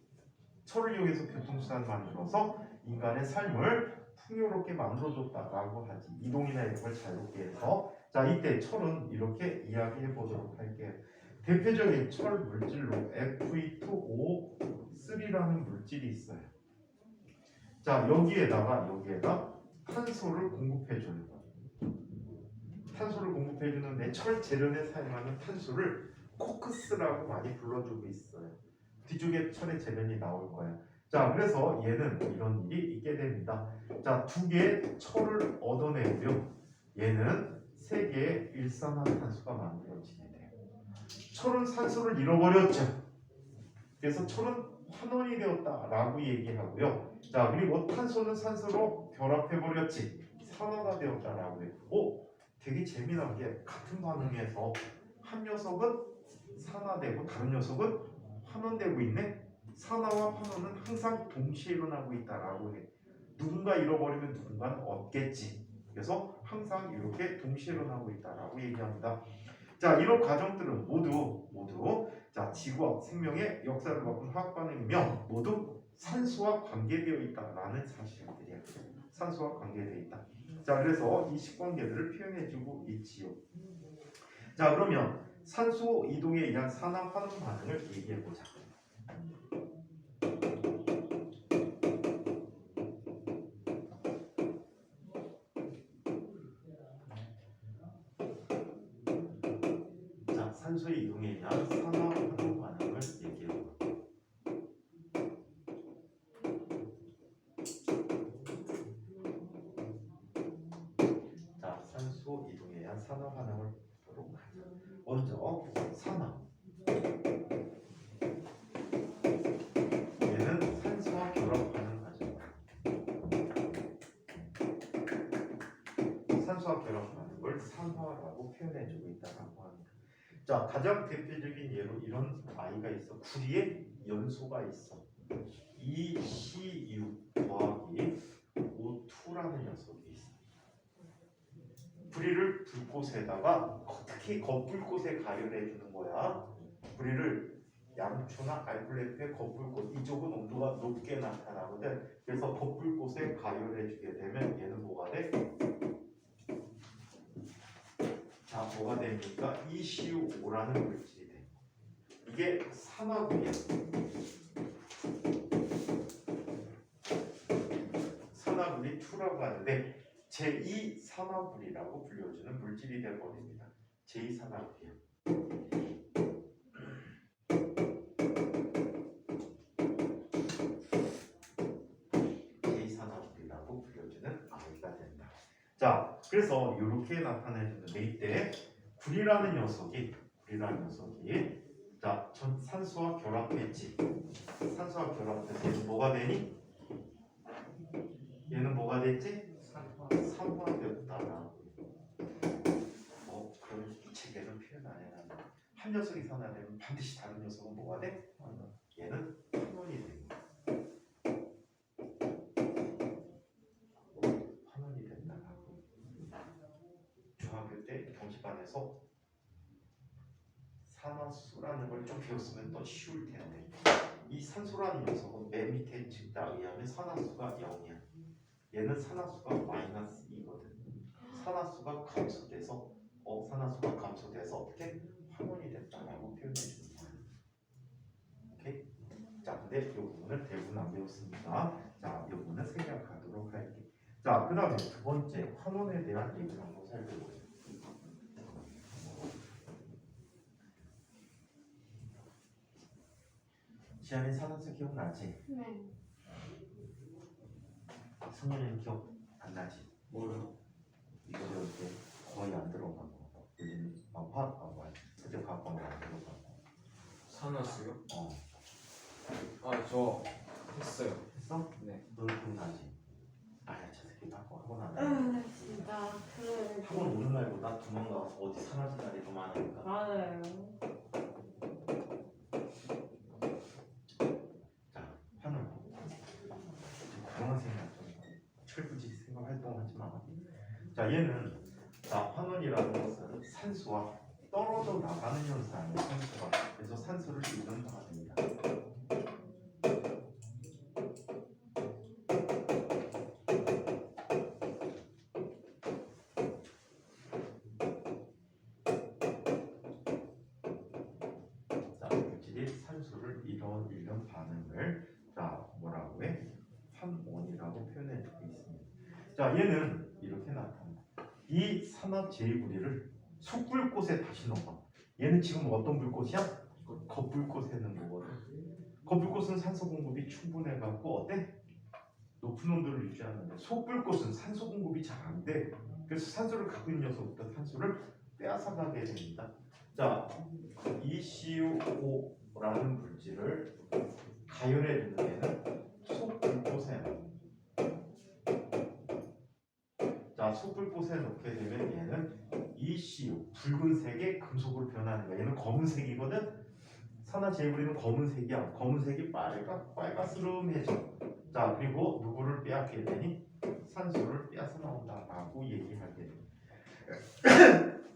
철을 이용해서 교통수단을 만들어서 인간의 삶을 풍요롭게 만들어줬다라고 하지. 이동이나 이런 걸 자유롭게 해서. 자, 이때 철은 이렇게 이야기해 보도록 할게요. 대표적인 철 물질로 Fe2O3라는 물질이 있어요. 자, 여기에다 탄소를 공급해줘요. 탄소를 공급해주는데 철 재련에 사용하는 탄소를 코크스라고 많이 불러주고 있어요. 뒤쪽에 철의 재련이 나올 거예요. 자, 그래서 얘는 이런 일이 있게 됩니다. 자, 2개의 철을 얻어내고요. 얘는 3개의 일산화탄소가 만들어지게 돼요. 철은 산소를 잃어버렸죠. 그래서 철은 환원이 되었다라고 얘기하고요. 자, 그리고 탄소는 산소로 결합해버렸지. 산화가 되었다라고 해요. 되게 재미난 게 같은 반응에서 한 녀석은 산화되고 다른 녀석은 환원되고 있네. 산화와 환원은 항상 동시에 일어나고 있다라고 해. 누군가 잃어버리면 누군가는 얻겠지. 그래서 항상 이렇게 동시에 일어나고 있다라고 얘기합니다. 자, 이런 과정들은 모두 자, 지구와 생명의 역사를 바꾼 화학 반응이며 모두 산소와 관계되어 있다라는 사실들이야. 산소와 관계되어 있다. 자, 그래서 이 식관계들을 표현해주고 있지요. 자, 그러면 산소 이동에 의한 산화 환원 반응을 얘기해보자. 자, 산소의 이동에 의한 산화 환원 반응을 얘기해보자. 자, 산소 이동에 의한 산화 반응을 보도록 하자. 먼저 산화. 얘는 산소와 결합하는 과정. 산소와 결합하는 걸 산화라고 표현해주고 있다고 합니다. 자, 가장 대표적인 예로 이런 아이가 있어. 구리에 연소가 있어. ECU 더하기 O2라는 녀석이 있어. 구리를 불꽃에다가 특히 겉불꽃에 가열해 주는 거야. 구리를 양초나 알플레프의 겉불꽃, 이쪽은 온도가 높게 나타나거든. 그래서 겉불꽃에 가열해 주게 되면 얘는 뭐가 돼? 자, 뭐가 됩니까? ECU5라는 물질이 돼. 이게 산화구리야. 산화구리 2라고 하는데 제2산화구리라고 불려주는 물질이 되어버립니다. 제2산화구리야. 제2산화구리라고 불려주는 아이가 된다. 자, 그래서 이렇게 나타내주는데 이때 구리라는 녀석이 자, 전 산소와 결합했지. 산소와 결합해서 얘는 뭐가 되니? 얘는 뭐가 됐지? 산화되었다라고. 그런 구체적인 표현 안 해놨는데 한 녀석이 산화되면 반드시 다른 녀석은 뭐가 돼? 얘는 환원이 됩니다. 환원이 된다라고. 중학교 때 경시반에서 산화수라는 걸 좀 배웠으면 더 쉬울 텐데 이 산소라는 녀석은 맨 밑에 측자에 의하면 산화수가 0이야. 얘는 산화수가 -2거든. 산화수가 감소돼서 어떻게 환원이 됐다라고 표현해 주는 거야. 오케이? 자, 근데 이 부분은 대부분 안 배웠으니까 자, 이 부분은 생략하도록 할게. 자, 그 다음에 두 번째 환원에 대한 얘기를 한번 살펴보자. 지안이 산화수 기억나지? 네. 승현이는 기억 안 나지? 뭐요? 이거 배울 때 거의 안 들어가고 우리는 화학 과목 그때 과학 과목 안 들어가고 산화수요? 어 저 했어요. 했어? 네. 너는 기억나지? 아야 저 새끼 나 학원 안 해. 아 진짜 그래. 학원 오는 날보다 도망가서 어디 사라진 날이 더 많으니까. 맞아요. 자, 환원. 그런 생각 좀 철부지 생각 활동하지 마. 자, 얘는 자 환원이라는 것은 산소와 떨어져 나가는 현상이에요. 산소가. 그래서 산소를 잃는 바가 됩니다. 자, 물질이 산소를 잃는 반응을 자 뭐라고 해? 환원이라고 표현해주고 있습니다. 자, 얘는 이렇게 나타납니다. 이 산화제이구리를 속불꽃에 다시 넣어. 얘는 지금 어떤 불꽃이야? 겉불꽃에 넣는 거거든. 겉불꽃은 산소 공급이 충분해갖고 어때? 높은 온도를 유지하는데 속불꽃은 산소 공급이 잘 안 돼. 그래서 산소를 갖고 있는 녀석부터 산소를 빼앗아가게 됩니다. 자, ECU5라는 물질을 가열해 주는 데는 속불꽃에 넣어. 자, 속불꽃에 넣게 되면 얘는 ECU 붉은색의 금속으로 변하는 거야. 얘는 검은색이거든. 산화제이구리는 검은색이야. 검은색이 빨갛스름해져. 자, 그리고 누구를 빼앗게 되니? 산소를 빼앗아 나온다라고 얘기하게 돼.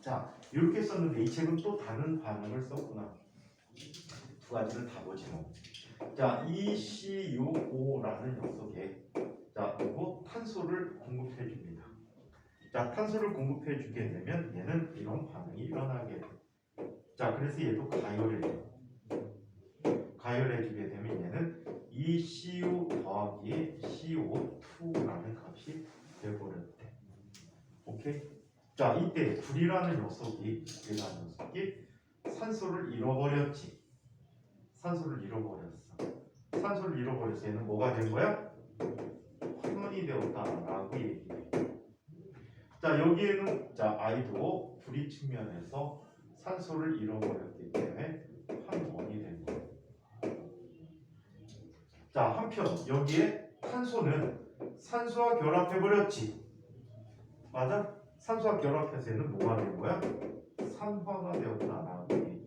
자, 이렇게 썼는데 이 책은 또 다른 반응을 썼구나. 두 가지를 다 보지 뭐. 자, ECU5라는 녀석에 자, 그리고 탄소를 공급해 줍니다. 자, 탄소를 공급해 주게 되면 얘는 이런 반응이 일어나게 돼. 자, 그래서 얘도 가열해 줘. 가열해 주게 되면 얘는 ECU 더하기 CO2라는 값이 되어버렸대. 오케이? 자, 이때 불이라는 녀석이 산소를 잃어버렸지. 산소를 잃어버렸어. 얘는 뭐가 된 거야? 환원이 되었다라고 얘기해. 자, 여기에는 자 아이도 불이 측면에서 산소를 잃어버렸기 때문에 환원이 된 거야. 자, 한편 여기에 탄소는 산소와 결합해버렸지. 맞아? 산소와 결합해서 얘는 뭐가 된 거야? 산화가 되었다라고 얘기해.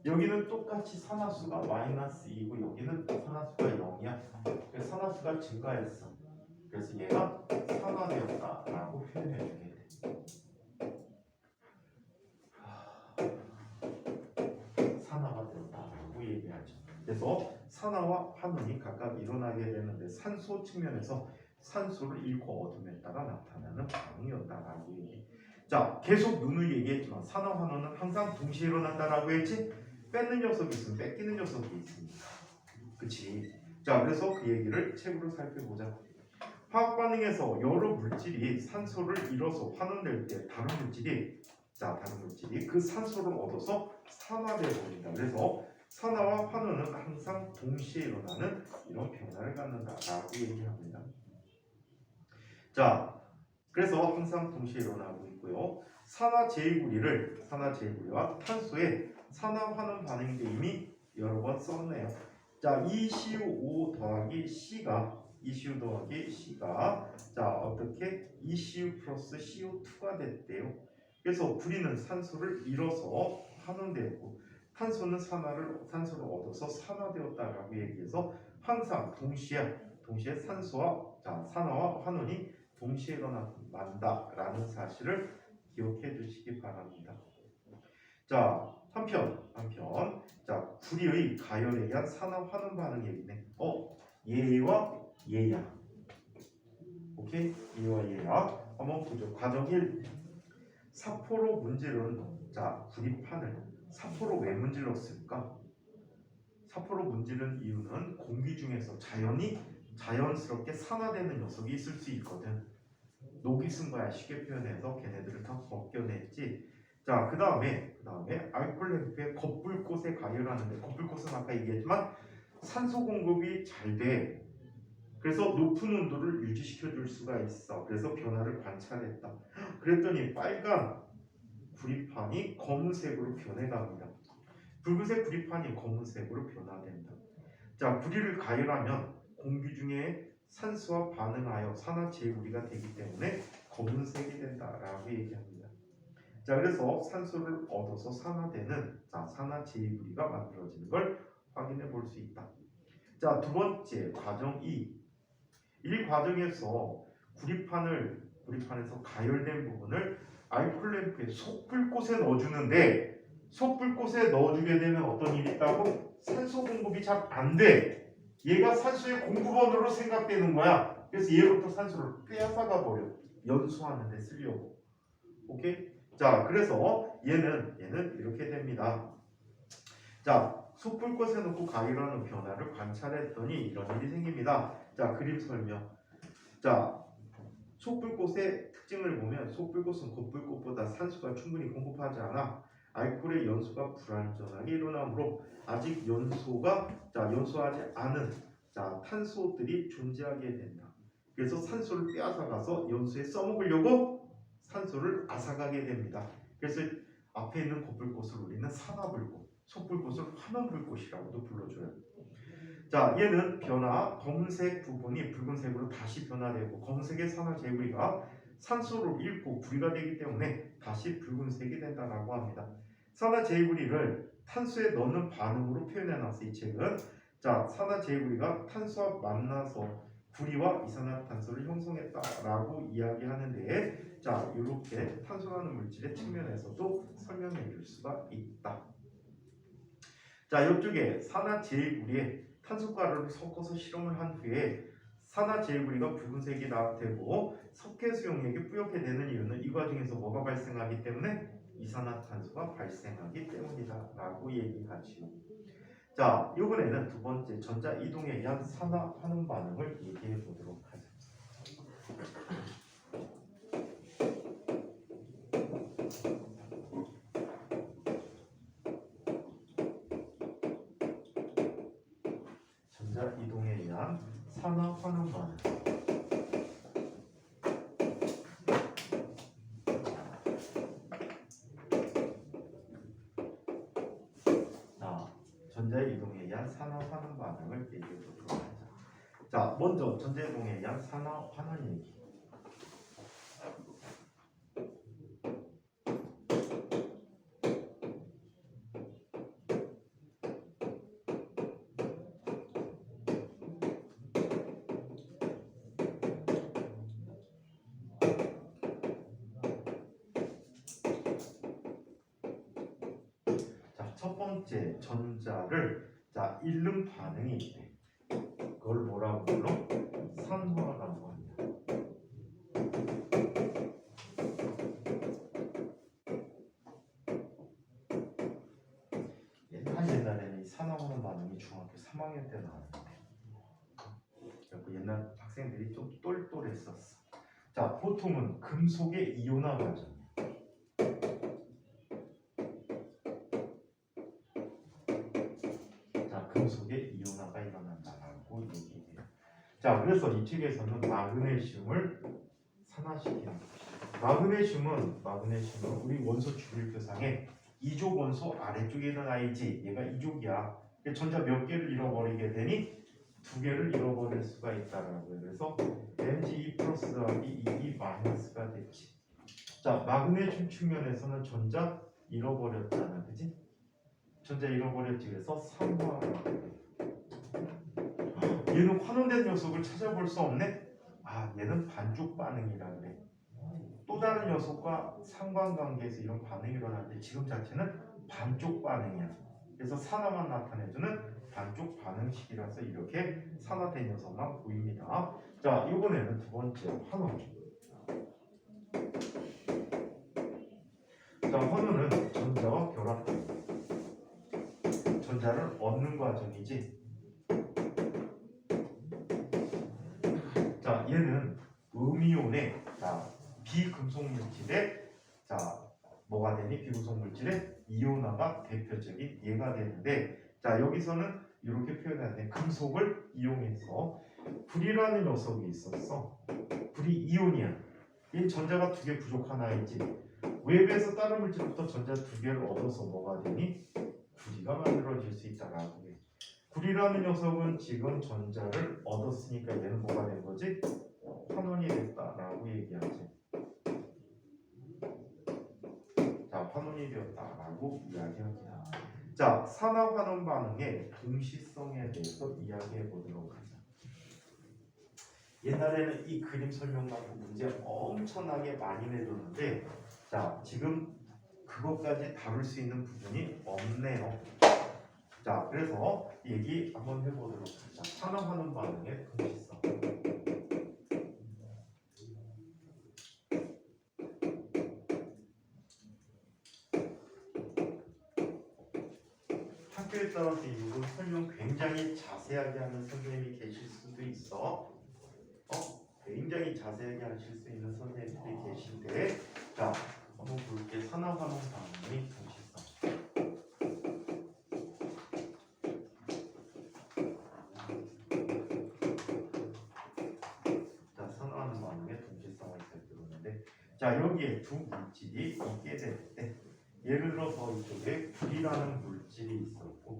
여기는 똑같이 산화수가 -2고 여기는 산화수가 0이야. 그래서 산화수가 증가했어. 그래서 얘가 산화되었다라고 표현해주게 돼. 산화가 되었다라고 얘기하죠. 그래서 산화와 환원이 각각 일어나게 되는데 산소 측면에서 산소를 잃고 얻음에 따라 나타나는 반응이었다라고 얘기해. 자, 계속 누누이 얘기했지만 산화 환원은 항상 동시에 일어난다라고 했지. 뺏는 녀석이 있으면 뺏기는 녀석이 있습니다. 그치? 자, 그래서 그 얘기를 책으로 살펴보자. 화학 반응에서 여러 물질이 산소를 잃어서 환원될 때 다른 물질이 그 산소를 얻어서 산화되어 버린다. 그래서 산화와 환원은 항상 동시에 일어나는 이런 변화를 갖는다라고 얘기합니다. 자, 그래서 항상 동시에 일어나고 있고요. 산화제이구리와 탄소의 산화환원 반응인데 이미 여러 번 썼네요. 자, ECU5 더하기 C가 자, 어떻게 ECU 플러스 CO2가 됐대요. 그래서 불이는 산소를 잃어서 환원되었고 탄소는 산소를 얻어서 산화되었다라고 얘기해서 항상 동시에 산화와 환원이 동시에 일어난다라는 사실을 기억해 주시기 바랍니다. 자, 한편 자, 불이의 가열에 의한 산화 환원 반응 얘기네. 얘와 얘야. 오케이? 얘와 얘야. 한번 보죠. 과정 1. 사포로 문지르는 자, 구리판을 사포로 왜 문질렀을까? 사포로 문지른 이유는 공기 중에서 자연스럽게 산화되는 녀석이 있을 수 있거든. 녹이 쓴 거야. 쉽게 표현해서 걔네들을 다 벗겨냈지. 자, 그 다음에 알코올 램프의 겉불꽃에 가열하는데 겉불꽃은 아까 얘기했지만 산소 공급이 잘 돼. 그래서 높은 온도를 유지시켜 줄 수가 있어. 그래서 변화를 관찰했다. 그랬더니 빨간 구리판이 검은색으로 변해갑니다. 붉은색 구리판이 검은색으로 변화된다. 자, 구리를 가열하면 공기 중에 산소와 반응하여 산화제구리가 되기 때문에 검은색이 된다라고 얘기합니다. 자, 그래서 산소를 얻어서 산화되는 산화제구리가 만들어지는 걸 확인해 볼 수 있다. 자, 두 번째 과정 2. 이 과정에서 구리판에서 가열된 부분을 알콜 램프에 속불 곳에 넣어주는데 속불 곳에 넣어주게 되면 어떤 일이 있다고? 산소 공급이 잘 안 돼. 얘가 산소의 공급원으로 생각되는 거야. 그래서 얘로부터 산소를 빼앗아가 버려. 연소하는 데 쓰려고. 오케이? 자, 그래서 얘는 이렇게 됩니다. 자, 속불 곳에 놓고 가열하는 변화를 관찰했더니 이런 일이 생깁니다. 자, 그림 설명. 자, 속불꽃의 특징을 보면 속불꽃은 겉불꽃보다 산소가 충분히 공급하지 않아 알코올의 연소가 불완전하게 일어나므로 아직 연소하지 않은 탄소들이 존재하게 된다. 그래서 산소를 빼앗아가서 연소에 써먹으려고 산소를 앗아가게 됩니다. 그래서 앞에 있는 겉불꽃을 우리는 산화불꽃, 속불꽃을 환원불꽃이라고도 불러줘요. 자, 얘는 변화, 검은색 부분이 붉은색으로 다시 변화되고 검은색의 산화제구리가 산소를 잃고 구리가 되기 때문에 다시 붉은색이 된다라고 합니다. 산화제구리를 탄소에 넣는 반응으로 표현해놨어, 이 책은. 자, 산화제구리가 탄소와 만나서 구리와 이산화탄소를 형성했다라고 이야기하는데, 자, 이렇게 탄소라는 물질의 측면에서도 설명해 줄 수가 있다. 자, 이쪽에 산화제구리에 탄소가루를 섞어서 실험을 한 후에 산화제구리가 붉은색이 되고 석회수용액이 뿌옇게 되는 이유는 이 과정에서 뭐가 발생하기 때문에 이산화탄소가 발생하기 때문이다 라고 얘기하지요. 자, 이번에는 두 번째 전자이동에 의한 산화환원 반응을 얘기해 보도록 하죠. 전자이동에 의한 산화환원 반응. 전자이동에 의한 산화환원 반응을 얘기해 보도록 하자. 자, 먼저 전자이동에 의한 산화환원 얘기. 첫 번째 전자를 잃는 반응이 있대. 그걸 뭐라고 불러? 산화라고 합니다. 옛날에는 이 산화환원 반응이 중학교 3학년 때 나왔는데, 그래서 옛날 학생들이 좀 똘똘했었어. 자, 보통은 금속의 이온화 과정. 금속의 이온화가 일어난다라고 얘기해요. 자, 그래서 이 책에서는 마그네슘을 산화시키는 것이죠. 마그네슘은 우리 원소 주기표상에 2족 원소 아래쪽에 있는 아이지. 얘가 2족이야. 전자 몇 개를 잃어버리게 되니 2개를 잃어버릴 수가 있다라고요. 그래서 Mg2 플러스 더하기 2 마이너스가 됐지. 자, 마그네슘 측면에서는 전자 잃어버렸잖아, 그지? 전자 잃어버렸지. 그래서 산화. 얘는 환원된 녀석을 찾아볼 수 없네. 아, 얘는 반쪽 반응이라 그래. 또 다른 녀석과 상관관계에서 이런 반응이 일어나는데 지금 자체는 반쪽 반응이야. 그래서 산화만 나타내주는 반쪽 반응식이라서 이렇게 산화된 녀석만 보입니다. 자, 이번에는 두 번째 환원. 자, 환원은 전자와 결합됩니다. 전자를 얻는 과정이지. 자, 얘는 음이온의 비금속 물질의 뭐가 되니? 비금속 물질의 이온화가 대표적인 예가 되는데, 자, 여기서는 이렇게 표현하는데 금속을 이용해서 불이라는 녀석이 있었어. 불이 이온이야. 이 전자가 2개 부족한 아이지. 외부에서 다른 물질로부터 전자 2개를 얻어서 뭐가 되니? 불이 구리가 만들어질 수 있다라고 해. 구리라는 녀석은 지금 전자를 얻었으니까 얘는 뭐가 된 거지? 환원이 됐다라고 얘기하지. 자, 환원이 되었다라고 이야기합니다. 자, 산화 환원 반응의 동시성에 대해서 이야기해 보도록 하자. 옛날에는 이 그림 설명 갖고 문제 엄청나게 많이 내줬는데, 자, 지금 그것까지 다룰 수 있는 부분이 없네요. 자, 그래서 얘기 한번 해보도록 하자. 산화 환원 반응의 동시성. 학교에 따라서 이 부분 설명 굉장히 자세하게 하는 선생님이 계실 수도 있어. 굉장히 자세하게 하실 수 있는 선생님들이 계신데, 자, 한번 볼게. 산화 환원 반응의 동시성. 자, 산화 환원 반응의 동시성을 살펴보는데, 자, 여기에 두 물질이 있게 될 때, 예를 들어서 이쪽에 구리라는 물질이 있었고,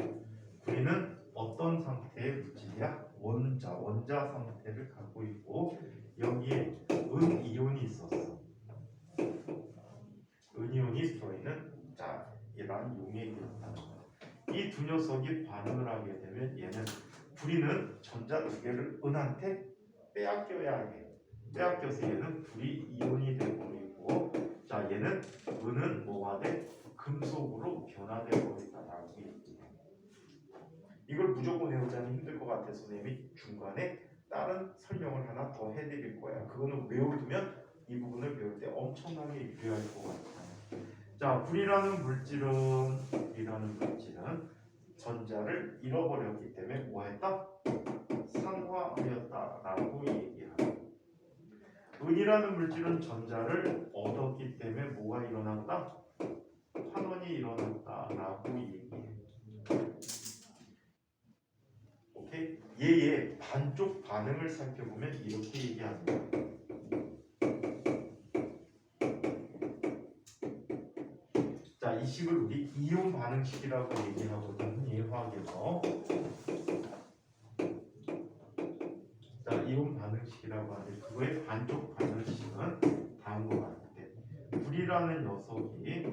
구리는 어떤 상태의 물질이야? 원자 상태를 갖고 있고, 여기에 은이온이 있었어. 은이온이 들어있는, 자, 이러한 용액이었다는 거야. 이 두 녀석이 반응을 하게 되면 얘는, 구리는 전자 두 개를 은한테 빼앗겨야 해. 빼앗겨서 얘는 구리 이온이 되버리고, 자, 얘는 은은 뭐가 돼? 금속으로 변화돼 버린다라고 얘기해. 이걸 무조건 외우자니 힘들 것 같아서 선생님이 중간에 다른 설명을 하나 더 해드릴 거야. 그거는 외워두면 이 부분을 배울 때 엄청나게 유리할 것 같아요. 자, 구리라는 물질은 전자를 잃어버렸기 때문에 뭐했다? 산화하였다라고 얘기하고, 은이라는 물질은 전자를 얻었기 때문에 뭐가 일어났다? 환원이 일어났다라고 얘기해. 오케이? 얘의 반쪽 반응을 살펴보면 이렇게 얘기합니다. 자, 이 식을 우리 이온 반응식이라고 얘기하거든요. 화학에서. 자, 이온 반응식이라고 하는데 그거의 반쪽 반응식은 다음과 같은데, 불이라는 녀석이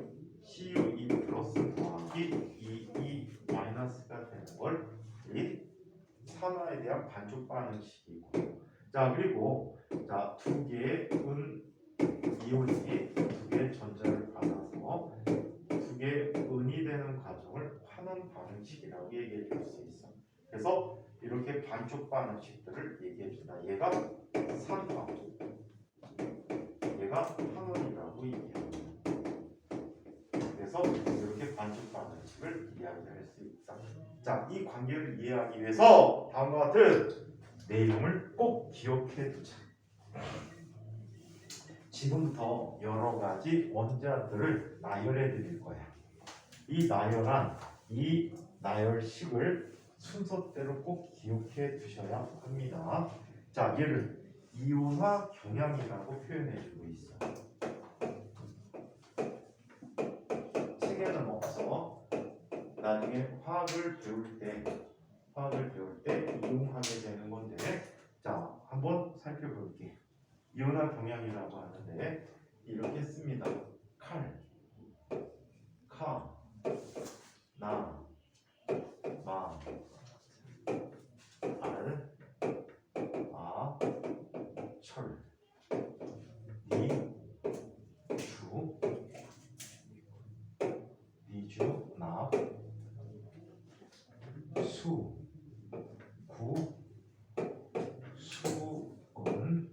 CU2 플러스 더하기 2E 마이너스가 되는 걸 이 산화에 대한 반쪽 반응식이고, 자, 그리고 자, 두 개의 이온이 두 개의 전자를 받아서 두 개의 은이 되는 과정을 환원 반응식이라고 얘기해 줄 수 있어. 그래서 이렇게 반쪽 반응식들을 얘기해 준다. 얘가 산화, 얘가 환원이라고 얘기합니다. 그래서 이렇게 반쪽 반응식을 이야기할 수 있다. 자, 이 관계를 이해하기 위해서 다음과 같은 내용을 꼭 기억해 두자. 지금부터 여러 가지 원자들을 나열해 드릴 거야. 이 나열식을 순서대로 꼭 기억해 두셔야 합니다. 자, 얘를 이온화 경향이라고 표현해 주고 있어. 책에는 없어. 나중에 화학을 배울 때 이용하게 되는 건데, 자, 한번 살펴볼게. 이온화 경향이라고 하는데 이렇게 씁니다. 칼, 카, 나, 마, 알, 아, 철, 니, 주, 니주, 납, 수, 구, 수은,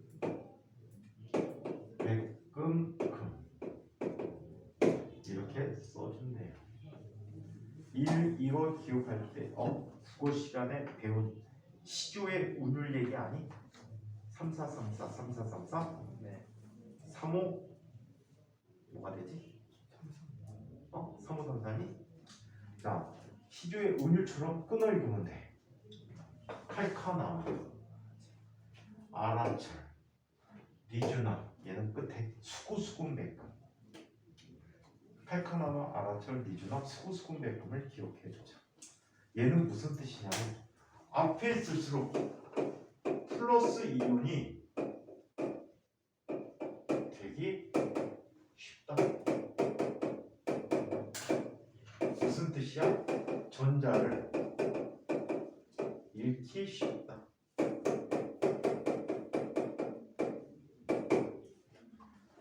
백금, 금. 이렇게 써준대요. 이거 기억할 때 국어 시간에 배운 시조의 운율 얘기 아니? 3434, 3434? 네. 35 뭐가 되지? 3533이? 자, 시조의 운율처럼 끊어 읽으면 돼. 칼카나, 아라철, 리주나, 얘는 끝에 수구수군 백금. 칼카나마, 아라철, 니주나, 수고수분 백금을 기억해주자. 얘는 무슨 뜻이냐면 앞에 있을수록 플러스 이온이 되기 쉽다. 무슨 뜻이야? 전자를 읽기 쉽다.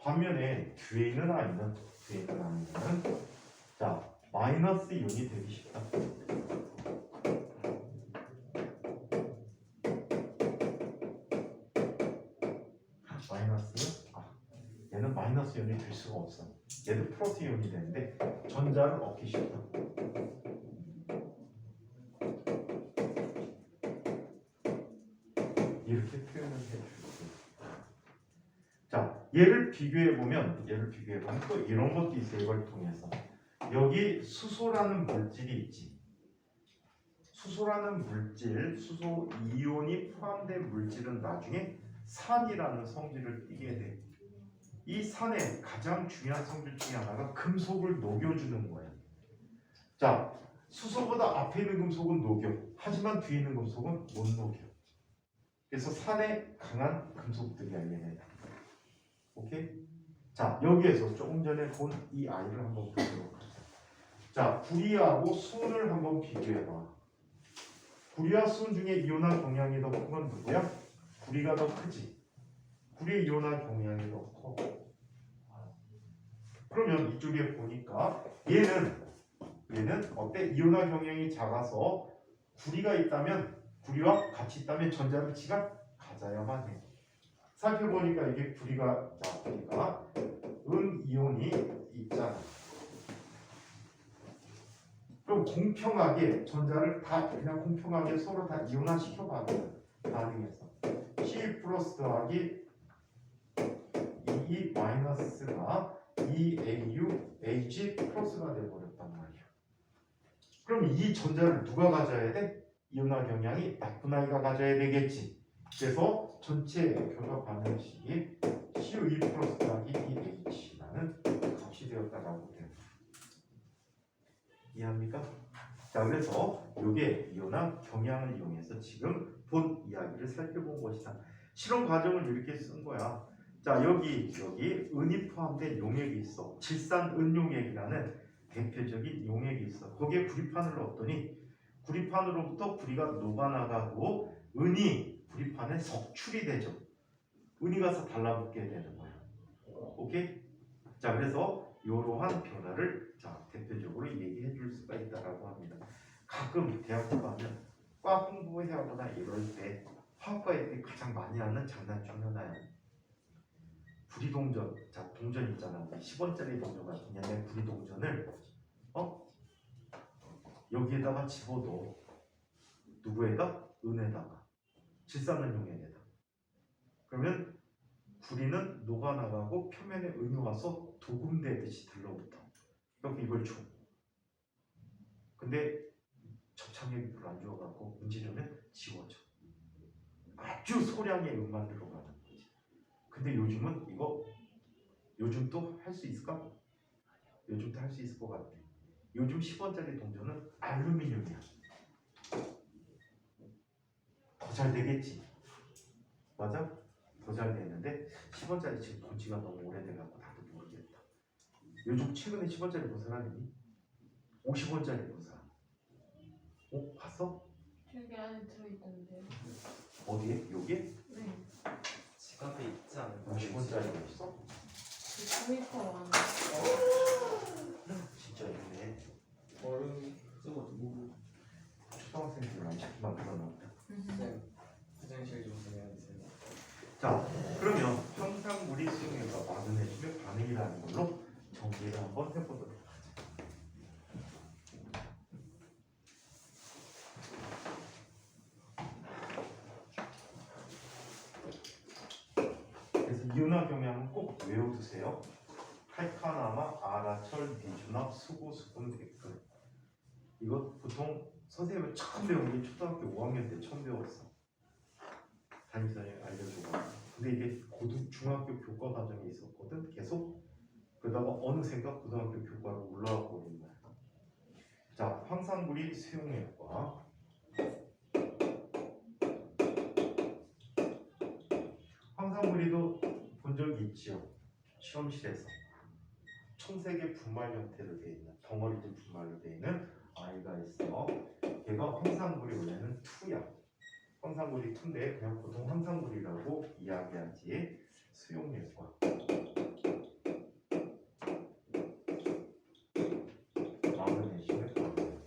반면에 뒤에 있는 아이는 자 마이너스 이온이 되기 쉽다. 마이너스 얘는 마이너스 이온이 될 수가 없어. 얘도 플러스 이온이 되는데 전자를 얻기 쉽다. 이렇게 표현을 해주고. 자, 얘를 비교해 보면 또 이런 것도 있어요. 이걸 통해서 여기 수소라는 물질이 있지. 수소라는 물질, 수소 이온이 포함된 물질은 나중에 산이라는 성질을 띠게 돼. 이 산의 가장 중요한 성질 중에 하나가 금속을 녹여주는 거야. 자, 수소보다 앞에 있는 금속은 녹여. 하지만 뒤에 있는 금속은 못 녹여. 그래서 산에 강한 금속들이야 얘네. 오케이? 자, 여기에서 조금 전에 본 이 아이를 한번 보도록 하자. 자, 구리하고 수은을 한번 비교해봐. 구리와 수은 중에 이온화 경향이 더 큰 건 누구야? 구리가 더 크지. 구리의 이온화 경향이 더 커. 그러면 이쪽에 보니까 얘는 어때? 이온화 경향이 작아서 구리가 있다면 구리와 같이 있다면 전자를 지가 가져야만 해. 살펴보니까 이게 구리가 이온이 있잖아. 그럼 공평하게 전자를 다 그냥 공평하게 서로 다 이온화 시켜봐요. 반응해서 C 플러스 더하기 E 마이너스가 EAU H 플러스가 되어버렸단 말이야. 그럼 이 전자를 누가 가져야 돼? 이온화 경향이 나쁜 아이가 가져야 되겠지. 그래서 전체 결과 반응식이 COE 플러스 더하기 EH라는 값이 되었다라고 돼요. 이해합니까? 자, 그래서 이게 이온화 경향을 이용해서 지금 본 이야기를 살펴본 것이다. 실험 과정을 이렇게 쓴 거야. 자, 여기 은이 포함된 용액이 있어. 질산은용액이라는 대표적인 용액이 있어. 거기에 구리판을 넣었더니 구리판으로부터 구리가 녹아나가고 은이 구리판에 석출이 되죠. 은이 가서 달라붙게 되는 거야. 오케이? 자, 그래서 이러한 변화를 대표적으로 얘기해 줄 수가 있다라고 합니다. 가끔 대학교 가면 과 공부해하거나 이럴 때 화학과에 가장 많이 하는 장난 중 하나야. 구리동전, 자 동전 있잖아. 10원짜리 동전 같은 얘네 구리동전을 여기에다가 집어넣어. 누구에다? 은에다가. 질산은용액에다. 그러면 구리는 녹아나가고 표면에 은이 와서 도금되듯이 들러붙어. 그럼 이걸 줘. 근데 접착력이 별로 안 좋아갖고 문지르면 지워져. 아주 소량의 은만 들어가는 거지. 근데 요즘은 요즘 또 할 수 있을까? 요즘도 할 수 있을 것 같아. 요즘 10원짜리 동전은 알루미늄이야. 더 잘 되겠지. 맞아? 더 잘 되는데 10원짜리 지금 본지가 너무 오래돼갖고 나도 모르겠다. 요즘 최근에 10원짜리 본 사람 있니? 50원짜리 본 사람. 봤어? 여기 안에 들어있던데요. 어디에? 여기에? 네. 지갑에 있지 않을까? 50원짜리가 있어? 그 종이컵 안에. 진짜 있네. 얼음 쓰고 두고 초등학생들은 자꾸만 그러나. 쌤 화장실 좀 다녀주세요. 자, 그러면 평상무리 수용액과 마그네슘의 반응이라는 걸로 정리를 한번 해보도록 하자. 그래서 이온화 경향은 꼭 외워두세요. 칼카나마, 아라철, 니주납, 수고, 수분, 백금. 이거 보통 선생님은 처음 배운 게 초등학교 5학년 때 처음 배웠어. 담임선생님이 알려주고. 근데 이게 중학교 교과 과정에 있었거든. 계속. 그러다가 어느샌가 고등학교 교과로 올라와 버린 거야. 자, 황산구리 수용액과 황산구리도 본 적이 있지요. 실험실에서 청색의 분말 형태로 되어 있는 덩어리진 분말로 되어 있는 아이가 있어. 걔가 황산구리 원래는 2야. 황산구리 2인데 그냥 보통 황산구리라고 이야기하지. 수용액과 마그네슘의 반응.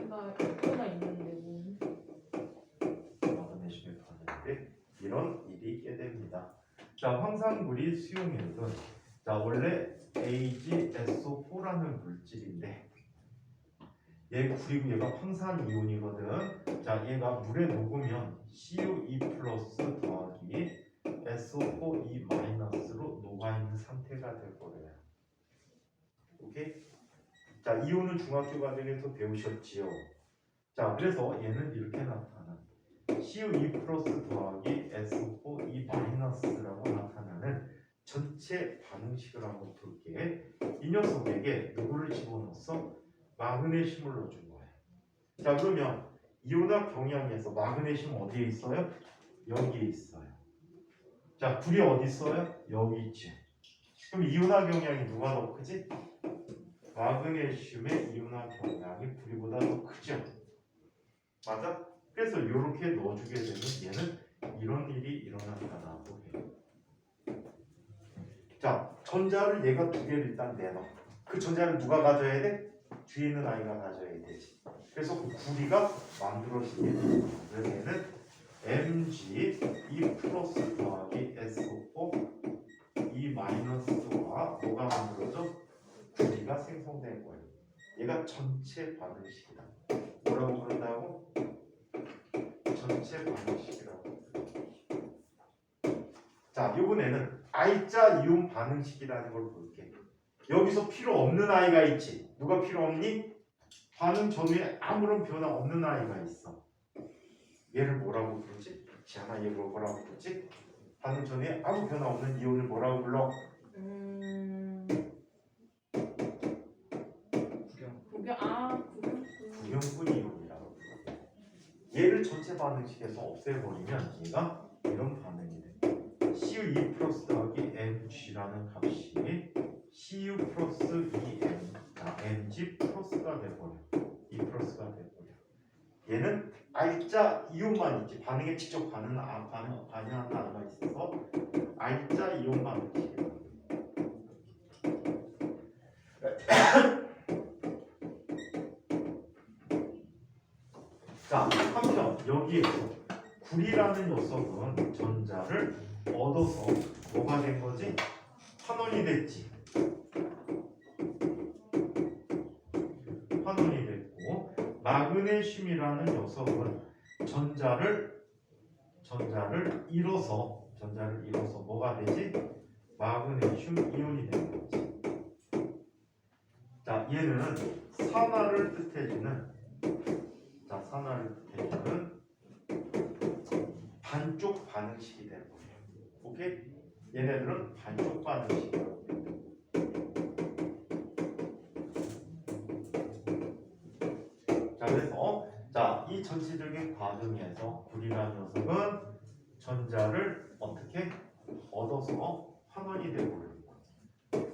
나 이거가 있는데 뭐. 마그네슘의 반응인데 이런 일이 있게 됩니다. 자, 황산구리 수용액은 자 원래 AgSO4라는 물질인데 얘 구리고 얘가 황산 이온이거든. 자, 얘가 물에 녹으면 CuE 플러스 더하기 SO4E 마이너스로 녹아있는 상태가 되버려요. 오케이? 자, 이온은 중학교 과정에서 배우셨지요. 자, 그래서 얘는 이렇게 나타나. CuE 플러스 더하기 SO4E 마이너스라고 나타나는 전체 반응식을 한번 볼게. 이 녀석에게 누구를 집어넣었어? 마그네슘을 넣어준 거예요. 자, 그러면 이온화 경향에서 마그네슘 어디에 있어요? 여기에 있어요. 자, 불이 어디 있어요? 여기 있지. 그럼 이온화 경향이 누가 더 크지? 마그네슘의 이온화 경향이 불이보다 더 크죠. 맞아? 그래서 이렇게 넣어주게 되면 얘는 이런 일이 일어난다라고 해요. 자, 전자를 얘가 2개를 일단 내놔. 그 전자를 누가 가져야 돼? 뒤에 있는 아이가 가져야 되지. 그래서 그 구리가 만들어지게 됩니다. 그래서 얘는 Mg2 플러스 더하기 SO4 E 마이너스와 뭐가 만들어져? 구리가 생성된 거예요. 얘가 전체 반응식이다. 뭐라고 부른다고? 전체 반응식이라고. 자, 이번에는 I자 이온 반응식이라는 걸 볼게. 여기서 필요 없는 아이가 있지. 누가 필요 없니? 반응 전후에 아무런 변화 없는 아이가 있어. 얘를 뭐라고 부르지? 지하나 얘 뭐라고 부르지? 반응 전후에 아무 변화 없는 이온을 뭐라고 불러? 구형분 이온이라고 불러. 얘를 전체 반응식에서 없애버리면 얘가 이런 반응이 돼. CuE 플러스 더하기 Mg라는 값이 Cu 플러스 EM, Mg 플러스가 돼버려. E 플러스가 돼버려. 얘는 I자 이온만 있지. 반응에 직접 반응하는 아이가 있어서 I자 이온 반응식이에요. 자, 한편 여기에서 구리라는 녀석은 전자를 얻어서 뭐가 된 거지? 환원이 됐지. 환원이 됐고, 마그네슘이라는 녀석은 전자를 잃어서 뭐가 되지? 마그네슘 이온이 된 거지. 자, 얘는 산화를 뜻해주는 반쪽 반응식이 되는 거예요. 오케이? 얘네들은 반쪽 반응식이라고. 자, 그래서 이 전체적인 과정에서 구리라는 녀석은 전자를 어떻게 얻어서 환원이 되어버리는 거예요.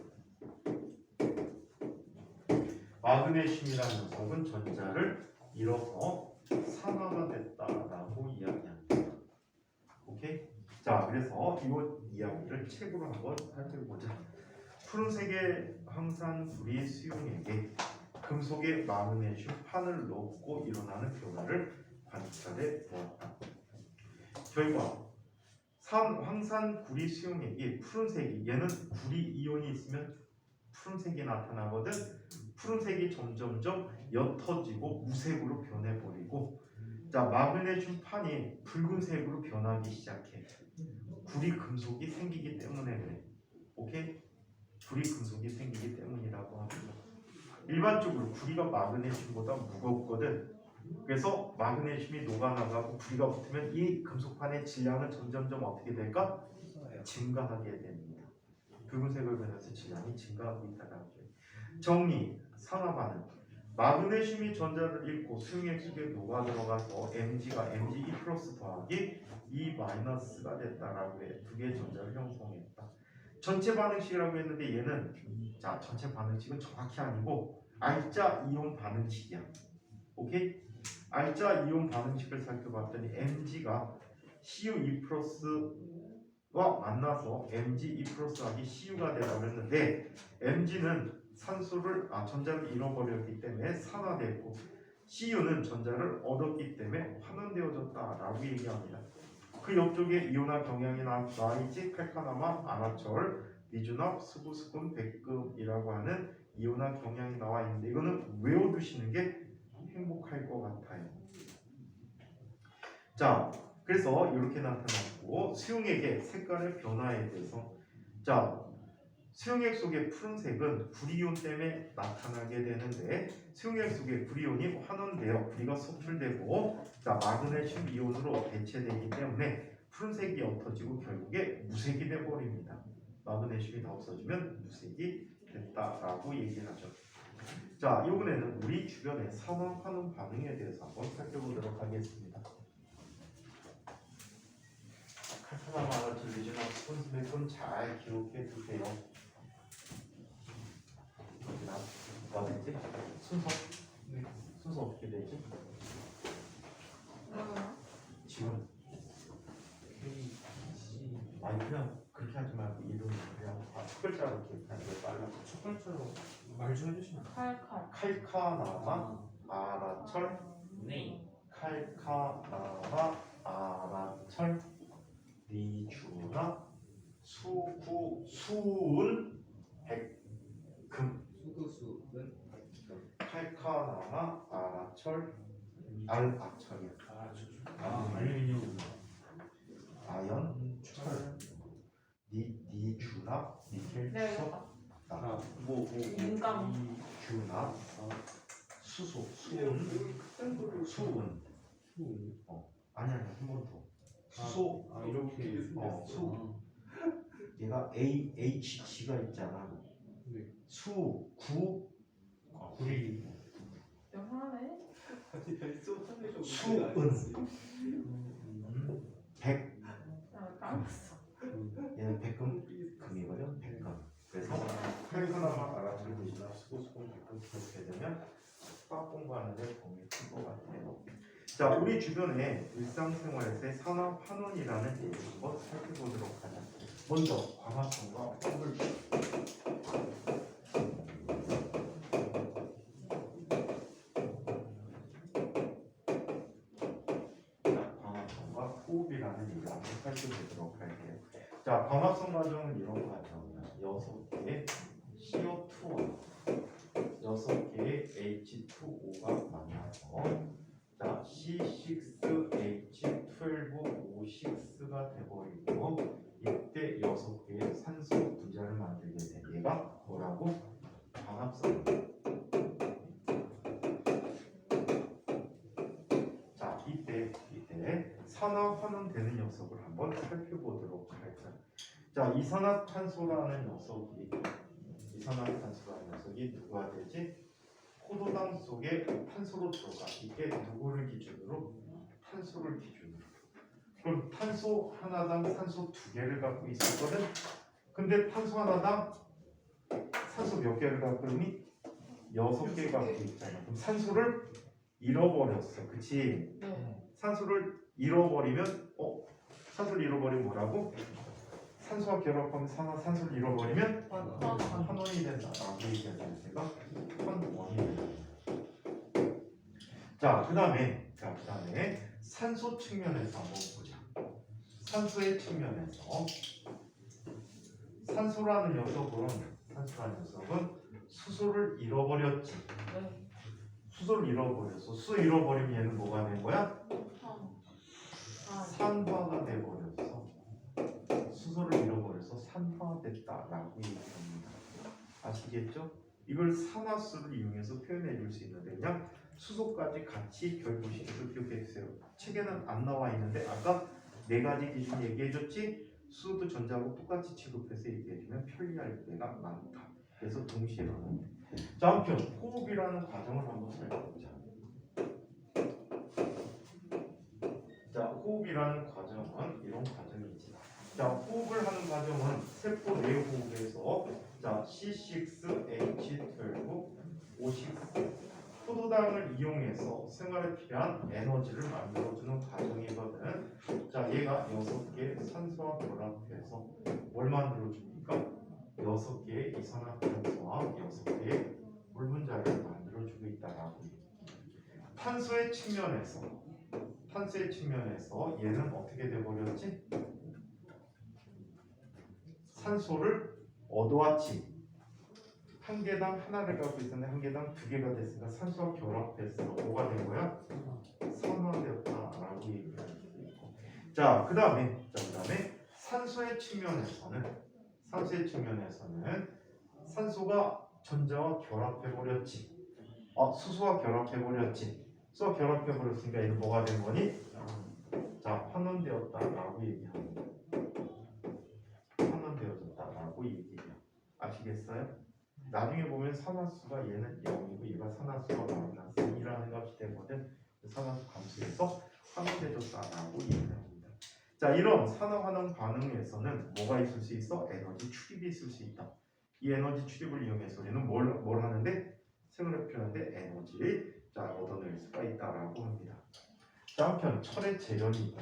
마그네슘이라는 녀석은 전자를 잃어서 산화가 됐다라고 이야기합니다. 오케이? 자, 그래서 이거 이야기를 책으로 한번 살펴보자. 푸른색의 황산구리 수용액에 금속의 마그네슘 판을 넣고 일어나는 변화를 관찰해 보았다. 결과 황산구리 수용액이 푸른색이, 얘는 구리 이온이 있으면 푸른색이 나타나거든. 푸른색이 점점점 옅어지고 무색으로 변해버리고, 자, 마그네슘 판이 붉은색으로 변하기 시작해. 구리 금속이 생기기 때문에 그래. 오케이? 구리 금속이 생기기 때문이라고 합니다. 일반적으로 구리가 마그네슘보다 무겁거든. 그래서 마그네슘이 녹아나가고 구리가 붙으면 이 금속판의 질량은 점점점 어떻게 될까? 증가하게 됩니다. 붉은색을 그려서 질량이 증가하고 있다는 거죠. 정리, 산화 반응. 마그네슘이 전자를 잃고 수용액 속에 녹아 들어가서 Mg가 Mg 2 플러스 더하기 2 마이너스가 됐다라고 해. 두 개의 전자를 형성했다. 전체 반응식이라고 했는데 얘는 자 전체 반응식은 정확히 아니고 알짜 이온 반응식이야. 오케이? 알짜 이온 반응식을 살펴봤더니 Mg가 Cu2 플러스와 만나서 Mg2 플러스하기 Cu가 되라고 했는데 Mg는 전자를 잃어버렸기 때문에 산화되고 Cu는 전자를 얻었기 때문에 환원되어졌다라고 얘기합니다. 그 옆쪽에 이온화 경향이 나와있지. 칼카나마, 아라철, 미주납, 수부스군, 백금이라고 하는 이온화 경향이 나와있는데 이거는 외워두시는 게 행복할 것 같아요. 자, 그래서 이렇게 나타났고 수용액의 색깔의 변화에 대해서 자 수용액 속의 푸른색은 구리온 때문에 나타나게 되는데 수용액 속의 구리온이 환원되어 구리가 소출되고 자 마그네슘 이온으로 대체되기 때문에 푸른색이 옅어지고 결국에 무색이 되어버립니다. 마그네슘이 다 없어지면 무색이 됐다라고 얘기를 하죠. 자 이번에는 우리 주변의 산화 환원 반응에 대해서 한번 살펴보도록 하겠습니다. 칼카나마가 들리지만 스폰스백은 잘 기록해 두세요. 뭐가 되지? 순서? 순서 어떻게 되지? 지금 아니 그냥 그렇게 하지 말고 이름 그냥 첫 글자로 기억하는 게 빨라. 첫 번째로 말 좀 해주시면 칼칼. 칼카나마 아라철 네. 칼카나마 아라철 리주나 수은 백금 수구수는 칼카나마 아라철 알아철이야. 알루미늄 아연 철 니주나 니켈 네, 수소 인감. 니주나 수소 수은 아니야 한 번 더 수소 이렇게 수 얘가 AHG가 있잖아. 네. 구리 영화네. 수은 백 아, 까먹었어. 얘는 백금이거든. 백금. 그래서 칼카나마 아라철 리주나 수소수분 백금 기억해 되면 수학 공부하는데 도움이 큰 것 같아요. 자, 우리 주변에 일상생활에서의 산화 환원이라는 얘기를 한번 살펴보도록 하자. 먼저 광합성과 호흡을 광합성과 호흡이라는 얘기를 한번 살펴보도록 할게요. 자, 광합성 과정은 이런 과정이야. 6개의 CO2와 6개의 H2O가 만나서 자, C6H12O6가 돼버리고 이때 6개의 산소 분자를 만들게 돼. 얘가 뭐라고? 광합성. 자, 이때 산화 환원되는 녀석을 한번 살펴보도록 할까요? 자, 이산화탄소라는 녀석이 누가 되지? 포도당 속에 탄소로 들어가. 이게 누구를 기준으로? 탄소를 기준으로. 그럼 탄소 하나당 산소 2개를 갖고 있었거든. 근데 탄소 하나당 산소 몇 개를 갖고 있니? 6개 갖고 있잖아. 그럼 산소를 잃어버렸어. 그치? 네. 산소를 잃어버리면 산소를 잃어버리면 뭐라고? 산소와 결합하면 산소를 잃어버리면 환원이 된다라고 얘기하는 제가 환원이 된다. 자, 그다음에 산소 측면에서 한번 보자. 산소의 측면에서 산소라는 녀석은 수소를 잃어버렸지. 네. 수소를 잃어버렸어. 수소 잃어버리면 얘는 뭐가 된 거야? 산화가 돼버렸어. 수소를 잃어버려서 산화됐다라고 얘기합니다. 아시겠죠? 이걸 산화수를 이용해서 표현해 줄 수 있는데 그냥 수소까지 같이 결부시켜서 기억해 주세요. 책에는 안 나와 있는데 아까 4가지 기준 얘기해 줬지? 수소도 전자하고 똑같이 취급해서 얘기해주면 편리할 때가 많다. 그래서 동시에 일어난다. 자, 한편 호흡이라는 과정을 한번 살펴보자. 자, 호흡이라는 과정은 이런 과정이지. 자, 호흡을 하는 과정은 세포 내 호흡에서 자, C6H12 O6 포도당을 이용해서 생활에 필요한 에너지를 만들어주는 과정이거든. 자, 얘가 6개의 산소와 결합해서 뭘 만들어줍니까? 6개의 이산화탄소와 6개의 물 분자를 만들어주고 있다라고. 탄소의 측면에서 얘는 어떻게 돼버렸지? 산소를 얻어왔지. 한 개당 하나를 갖고 있었는데 한 개당 2개가 됐으니까 산소와 결합해서 뭐가 된 거야? 산화되었다라고 얘기할 수 있고. 자, 그다음에 산소의 측면에서는 산소가 전자와 결합해버렸지. 수소와 결합해버렸지. 수소와 결합해버렸으니까 얘는 뭐가 된 거니? 자, 환원되었다라고 얘기합니다. 환원되어졌다라고 얘기해요. 아시겠어요? 나중에 보면 산화수가 얘는 0이고 얘가 산화수가 마이너스 2라는 값이 되거든. 산화수 감소해서 환원되어졌다라고 얘기합니다. 자, 이런 산화환원 반응에서는 뭐가 있을 수 있어? 에너지 출입이 있을 수 있다. 이 에너지 출입을 이용해서 얘는 뭘 하는데? 생활에 필요한데 에너지를 자, 얻어낼 수가 있다라고 합니다. 자, 한편 철의 재련이다.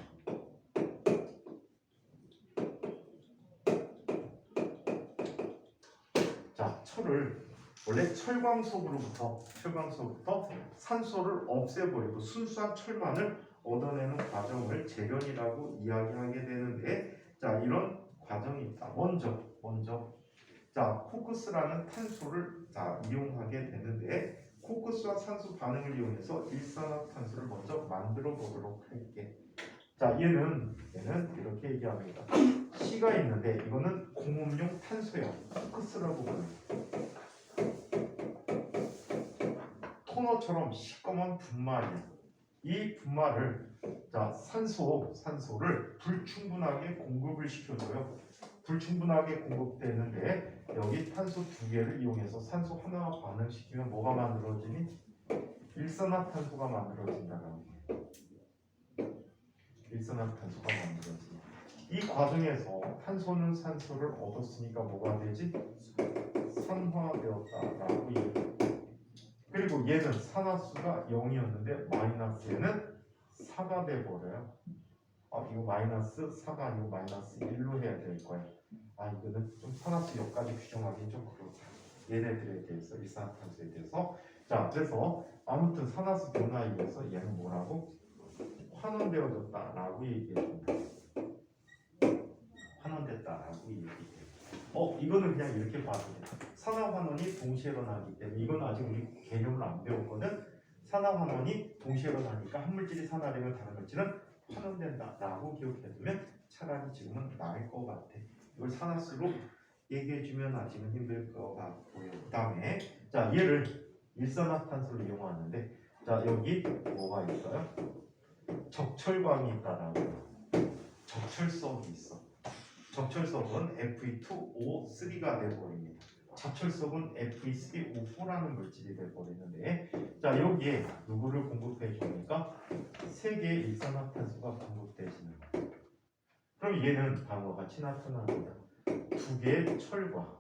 자, 철을 원래 철광석으로부터 산소를 없애버리고 순수한 철만을 얻어내는 과정을 재련이라고 이야기하게 되는데, 자, 이런 과정이 있다. 먼저 자, 코크스라는 탄소를 자, 이용하게 되는데, 코크스와 산소 반응을 이용해서 일산화탄소를 먼저 만들어 보도록 할게. 자, 얘는 이렇게 얘기합니다. C가 있는데 이거는 공업용 탄소야. 코크스라고 불러요. 토너처럼 시꺼먼 분말이야. 이 분말을 자, 산소를 불충분하게 공급을 시켜줘요. 불충분하게 공급되는데 여기 탄소 2개를 이용해서 산소 하나와 반응시키면 뭐가 만들어지니? 일산화탄소가 만들어진다라고. 일산화탄소가 만들어지니. 이 과정에서 탄소는 산소를 얻었으니까 뭐가 되지? 산화되었다라고 얘기해요. 그리고 얘는 산화수가 0이었는데 마이너스에는 4가 돼버려요. 이거 마이너스 4가 아니고 마이너스 1로 해야 될 거야. 이거는 좀 산화수 역까지 규정하기 좀 그렇다. 얘네들에 대해서 일산화탄소에 대해서. 자, 그래서 아무튼 산화수 변화에 의해서 얘는 뭐라고? 환원되어졌다라고 얘기해줍니다. 환원됐다라고 얘기해요. 이거는 그냥 이렇게 봐도 돼. 산화환원이 동시에 일어나기 때문에 이건 아직 우리 개념을 안 배웠거든. 산화환원이 동시에 일어나니까 한 물질이 산화되면 다른 물질은 환원된다라고 기억해두면 차라리 지금은 나을 것 같아. 이걸 산화수로 얘기해주면 아직은 힘들 것 같고요. 그 다음에 자, 얘를 일산화탄소를 이용하는데, 자, 여기 뭐가 있어요? 적철광이 있다라고. 적철석이 있어. 적철석은 Fe2O3가 되어버립니다. 적철석은 Fe3O4라는 물질이 되어버리는데, 자, 여기에 누구를 공급해 줍니까? 3개의 일산화탄소가 공급되지는. 그럼 얘는 다음과 같이 나타납니다. 2개의 철과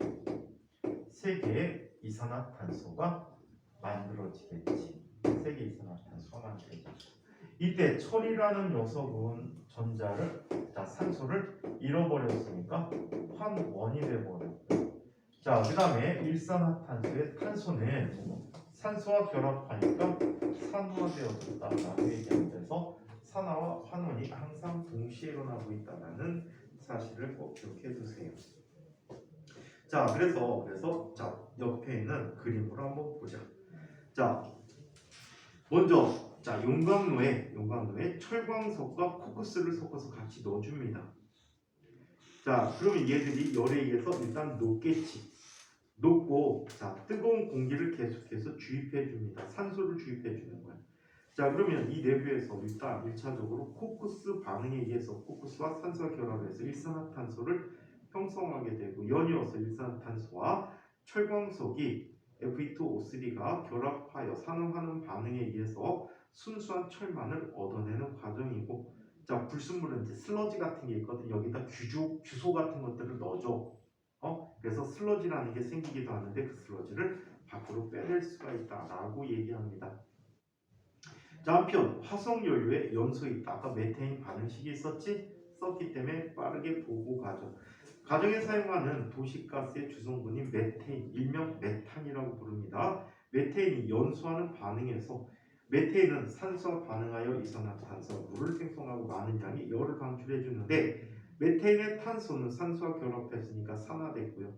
3개의 이산화탄소가 만들어지겠지. 3개의 이산화탄소가 만들어지겠지. 이때 철이라는 녀석은 전자를, 자, 산소를 잃어버렸으니까 환원이 돼버렸고, 자, 그 다음에 일산화탄소의 탄소는 산소와 결합하니까 산화되어졌다라고 얘기하면서 산화와 환원이 항상 동시에 일어나고 있다는 사실을 꼭 기억해 두세요. 자, 그래서 자, 옆에 있는 그림으로 한번 보자. 자, 먼저 자, 용광로에 철광석과 코크스를 섞어서 같이 넣어줍니다. 자, 그러면 얘들이 열에 의해서 일단 녹겠지. 녹고, 자, 뜨거운 공기를 계속해서 주입해 줍니다. 산소를 주입해 주는 거야. 자 그러면 이 내부에서 일단 1차적으로 코크스 반응에 의해서 코크스와 산소가 결합해서 일산화탄소를 형성하게 되고 연이어서 일산화탄소와 철광석이 Fe2O3가 결합하여 산화하는 반응에 의해서 순수한 철만을 얻어내는 과정이고 자 불순물은 이제 슬러지 같은 게 있거든. 여기다 규소 같은 것들을 넣어줘. 그래서 슬러지라는 게 생기기도 하는데 그 슬러지를 밖으로 빼낼 수가 있다라고 얘기합니다. 자 한편 화석연료에 연소 있다. 아까 메테인 반응식이 썼기 때문에 빠르게 보고 가죠. 가정에 사용하는 도시가스의 주성분인 메테인, 일명 메탄이라고 부릅니다. 메테인이 연소하는 반응에서 메테인은 산소와 반응하여 이산화탄소, 물을 생성하고 많은 양의 열을 방출해 주는데 메테인의 탄소는 산소와 결합했으니까 산화됐고요.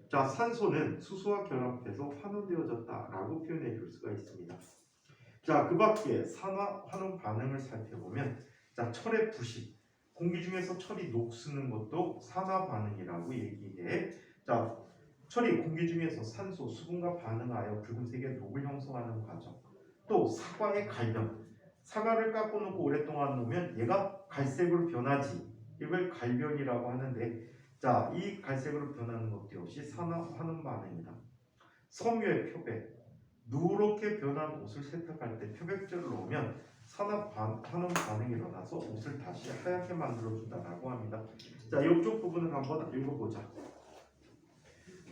자 산소는 수소와 결합해서 환원되어졌다라고 표현해 줄 수가 있습니다. 자, 그 밖에 산화 환원 반응을 살펴보면 자, 철의 부식, 공기 중에서 철이 녹쓰는 것도 산화 반응이라고 얘기해. 자, 철이 공기 중에서 산소, 수분과 반응하여 붉은색의 녹을 형성하는 과정. 또 사과의 갈변, 사과를 깎고 놓고 오랫동안 놓으면 얘가 갈색으로 변하지. 이걸 갈변이라고 하는데 자, 이 갈색으로 변하는 것도 역시 산화 환원 반응이다. 섬유의 표백, 누렇게 변한 옷을 세탁할 때 표백제를 넣으면 산화 환원 반응이 일어나서 옷을 다시 하얗게 만들어준다라고 합니다. 자, 이쪽 부분을 한번 읽어보자.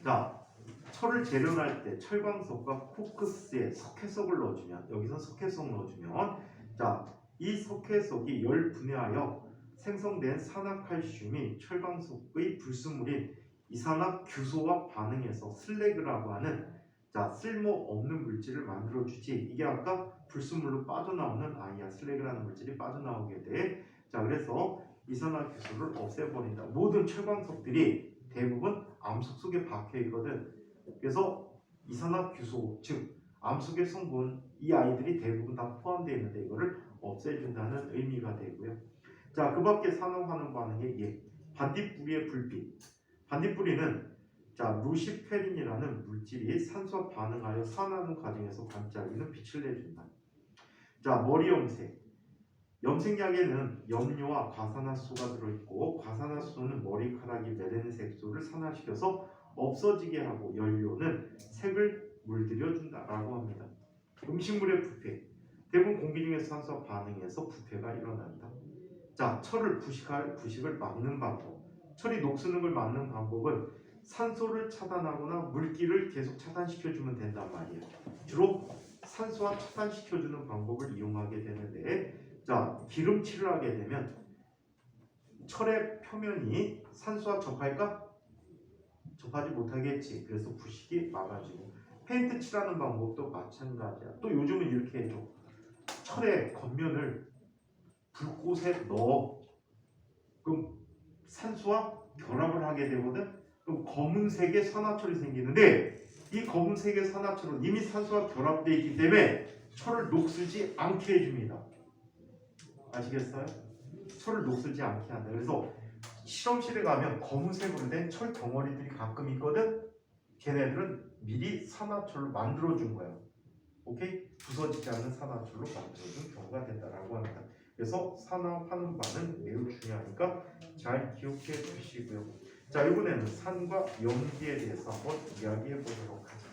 자, 철을 재련할 때 철광석과 코크스에 석회석을 넣어주면 여기서 석회석 넣어주면 자, 이 석회석이 열 분해하여 생성된 산화칼슘이 철광석의 불순물인 이산화규소와 반응해서 슬래그라고 하는 자 쓸모없는 물질을 만들어주지. 이게 아까 불순물로 빠져나오는 아이야. 슬래그라는 물질이 빠져나오게 돼. 자 그래서 이산화규소를 없애버린다. 모든 철광석들이 대부분 암석 속에 박혀있거든. 그래서 이산화규소 즉 암석의 성분 이 아이들이 대부분 다 포함되어 있는데 이거를 없애준다는 의미가 되고요. 자 그 밖에 산화환원 반응에 반딧불이의 불빛. 반딧불이는 자, 루시페린이라는 물질이 산소와 반응하여 산화하는 과정에서 반짝이는 빛을 내준다. 자, 머리 염색. 염색약에는 염료와 과산화수소가 들어있고 과산화수소는 머리카락이 매는 색소를 산화시켜서 없어지게 하고 연료는 색을 물들여준다라고 합니다. 음식물의 부패. 대부분 공기 중에서 산소와 반응해서 부패가 일어난다. 자, 철을 부식을 막는 방법. 철이 녹쓰는 걸 막는 방법은 산소를 차단하거나 물기를 계속 차단시켜주면 된단 말이에요. 주로 산소와 차단시켜주는 방법을 이용하게 되는데 자 기름칠을 하게 되면 철의 표면이 산소와 접할까? 접하지 못하겠지. 그래서 부식이 막아지고 페인트 칠하는 방법도 마찬가지야. 또 요즘은 이렇게 해줘. 철의 겉면을 불꽃에 넣어. 그럼 산소와 결합을 하게 되거든. 그럼 검은색의 산화철이 생기는데 이 검은색의 산화철은 이미 산소와 결합되어 있기 때문에 철을 녹슬지 않게 해줍니다. 아시겠어요? 철을 녹슬지 않게 한다. 그래서 실험실에 가면 검은색으로 된 철 덩어리들이 가끔 있거든. 걔네들은 미리 산화철로 만들어준 거야. 오케이? 부서지지 않는 산화철로 만들어준 경우가 된다라고 합니다. 그래서 산화 환원 반응 매우 중요하니까 잘 기억해 주시고요. 자, 이번에는 산과 염기에 대해서 한번 이야기해 보도록 하죠.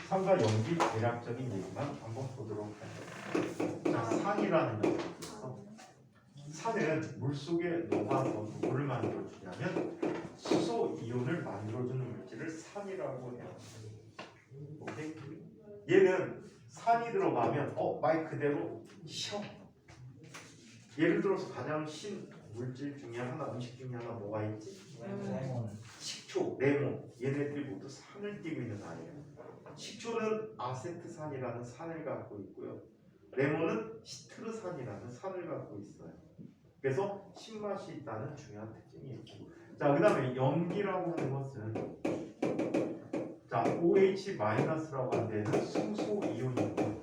산과 염기 대략적인 얘기만 한번 보도록 하죠. 자, 산이라는 것이 있어. 산은 물 속에 녹아서 뭐를 만들어주냐면 수소 이온을 만들어주는 물질을 산이라고 해요. 오케이? 얘는 산이 들어가면 말 그대로 쉬어. 예를 들어서 가장 신 물질 중에 하나, 음식 중에 하나 뭐가 있지? 레몬. 식초, 레몬. 얘네들이 모두 산을 띠고 있는 아이예요. 식초는 아세트산이라는 산을 갖고 있고요. 레몬은 시트르산이라는 산을 갖고 있어요. 그래서 신맛이 있다는 중요한 특징이 있고. 자, 그 다음에 염기라고 하는 것은 자, OH-라고 하는 데는 수소 이온이고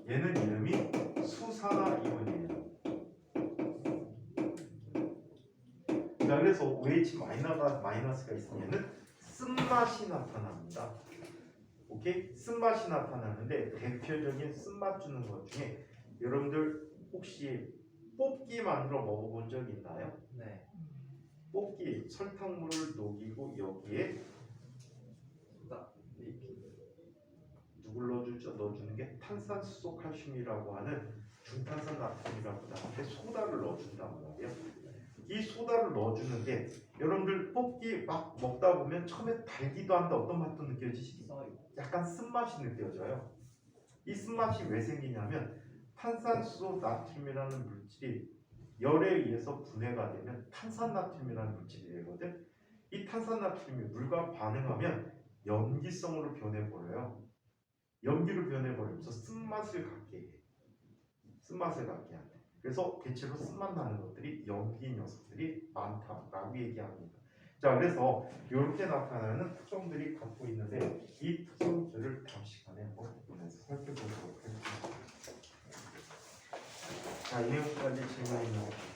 얘는 이름이 수산화 이온이에요. 자, 그래서 OH-가 있으면 얘는 쓴맛이 나타납니다. 오케이? 쓴맛이 나타나는데 대표적인 쓴맛 주는 것 중에 여러분들 혹시 뽑기 만들어 먹어본 적 있나요? 네. 뽑기 설탕물을 녹이고 여기에 소다. 누굴 넣어주죠? 넣어주는 게 탄산수소 칼슘이라고 하는 중탄산 나트륨이라고 하는데 소다를 넣어준단 말이에요. 이 소다를 넣어주는데 여러분들 뽑기 막 먹다 보면 처음에 달기도 한데 어떤 맛도 느껴지시? 약간 쓴맛이 느껴져요. 이 쓴맛이 왜 생기냐면 탄산수소 나트륨이라는 물질이 열에 의해서 분해가 되면 탄산나트륨이라는 물질이 되거든. 이 탄산나트륨이 물과 반응하면 염기성으로 변해버려요. 염기로 변해버리면서 쓴맛을 갖게 해. 쓴맛을 갖게 한대. 그래서 대체로 쓴맛 나는 것들이 염기 녀석들이 많다라고 얘기합니다. 자, 그래서 이렇게 나타나는 특성들이 갖고 있는데 이 특성들을 다음 시간에 한번 보면서 살펴보도록 하겠습니다. 자, 이것까지 질문 있는 거.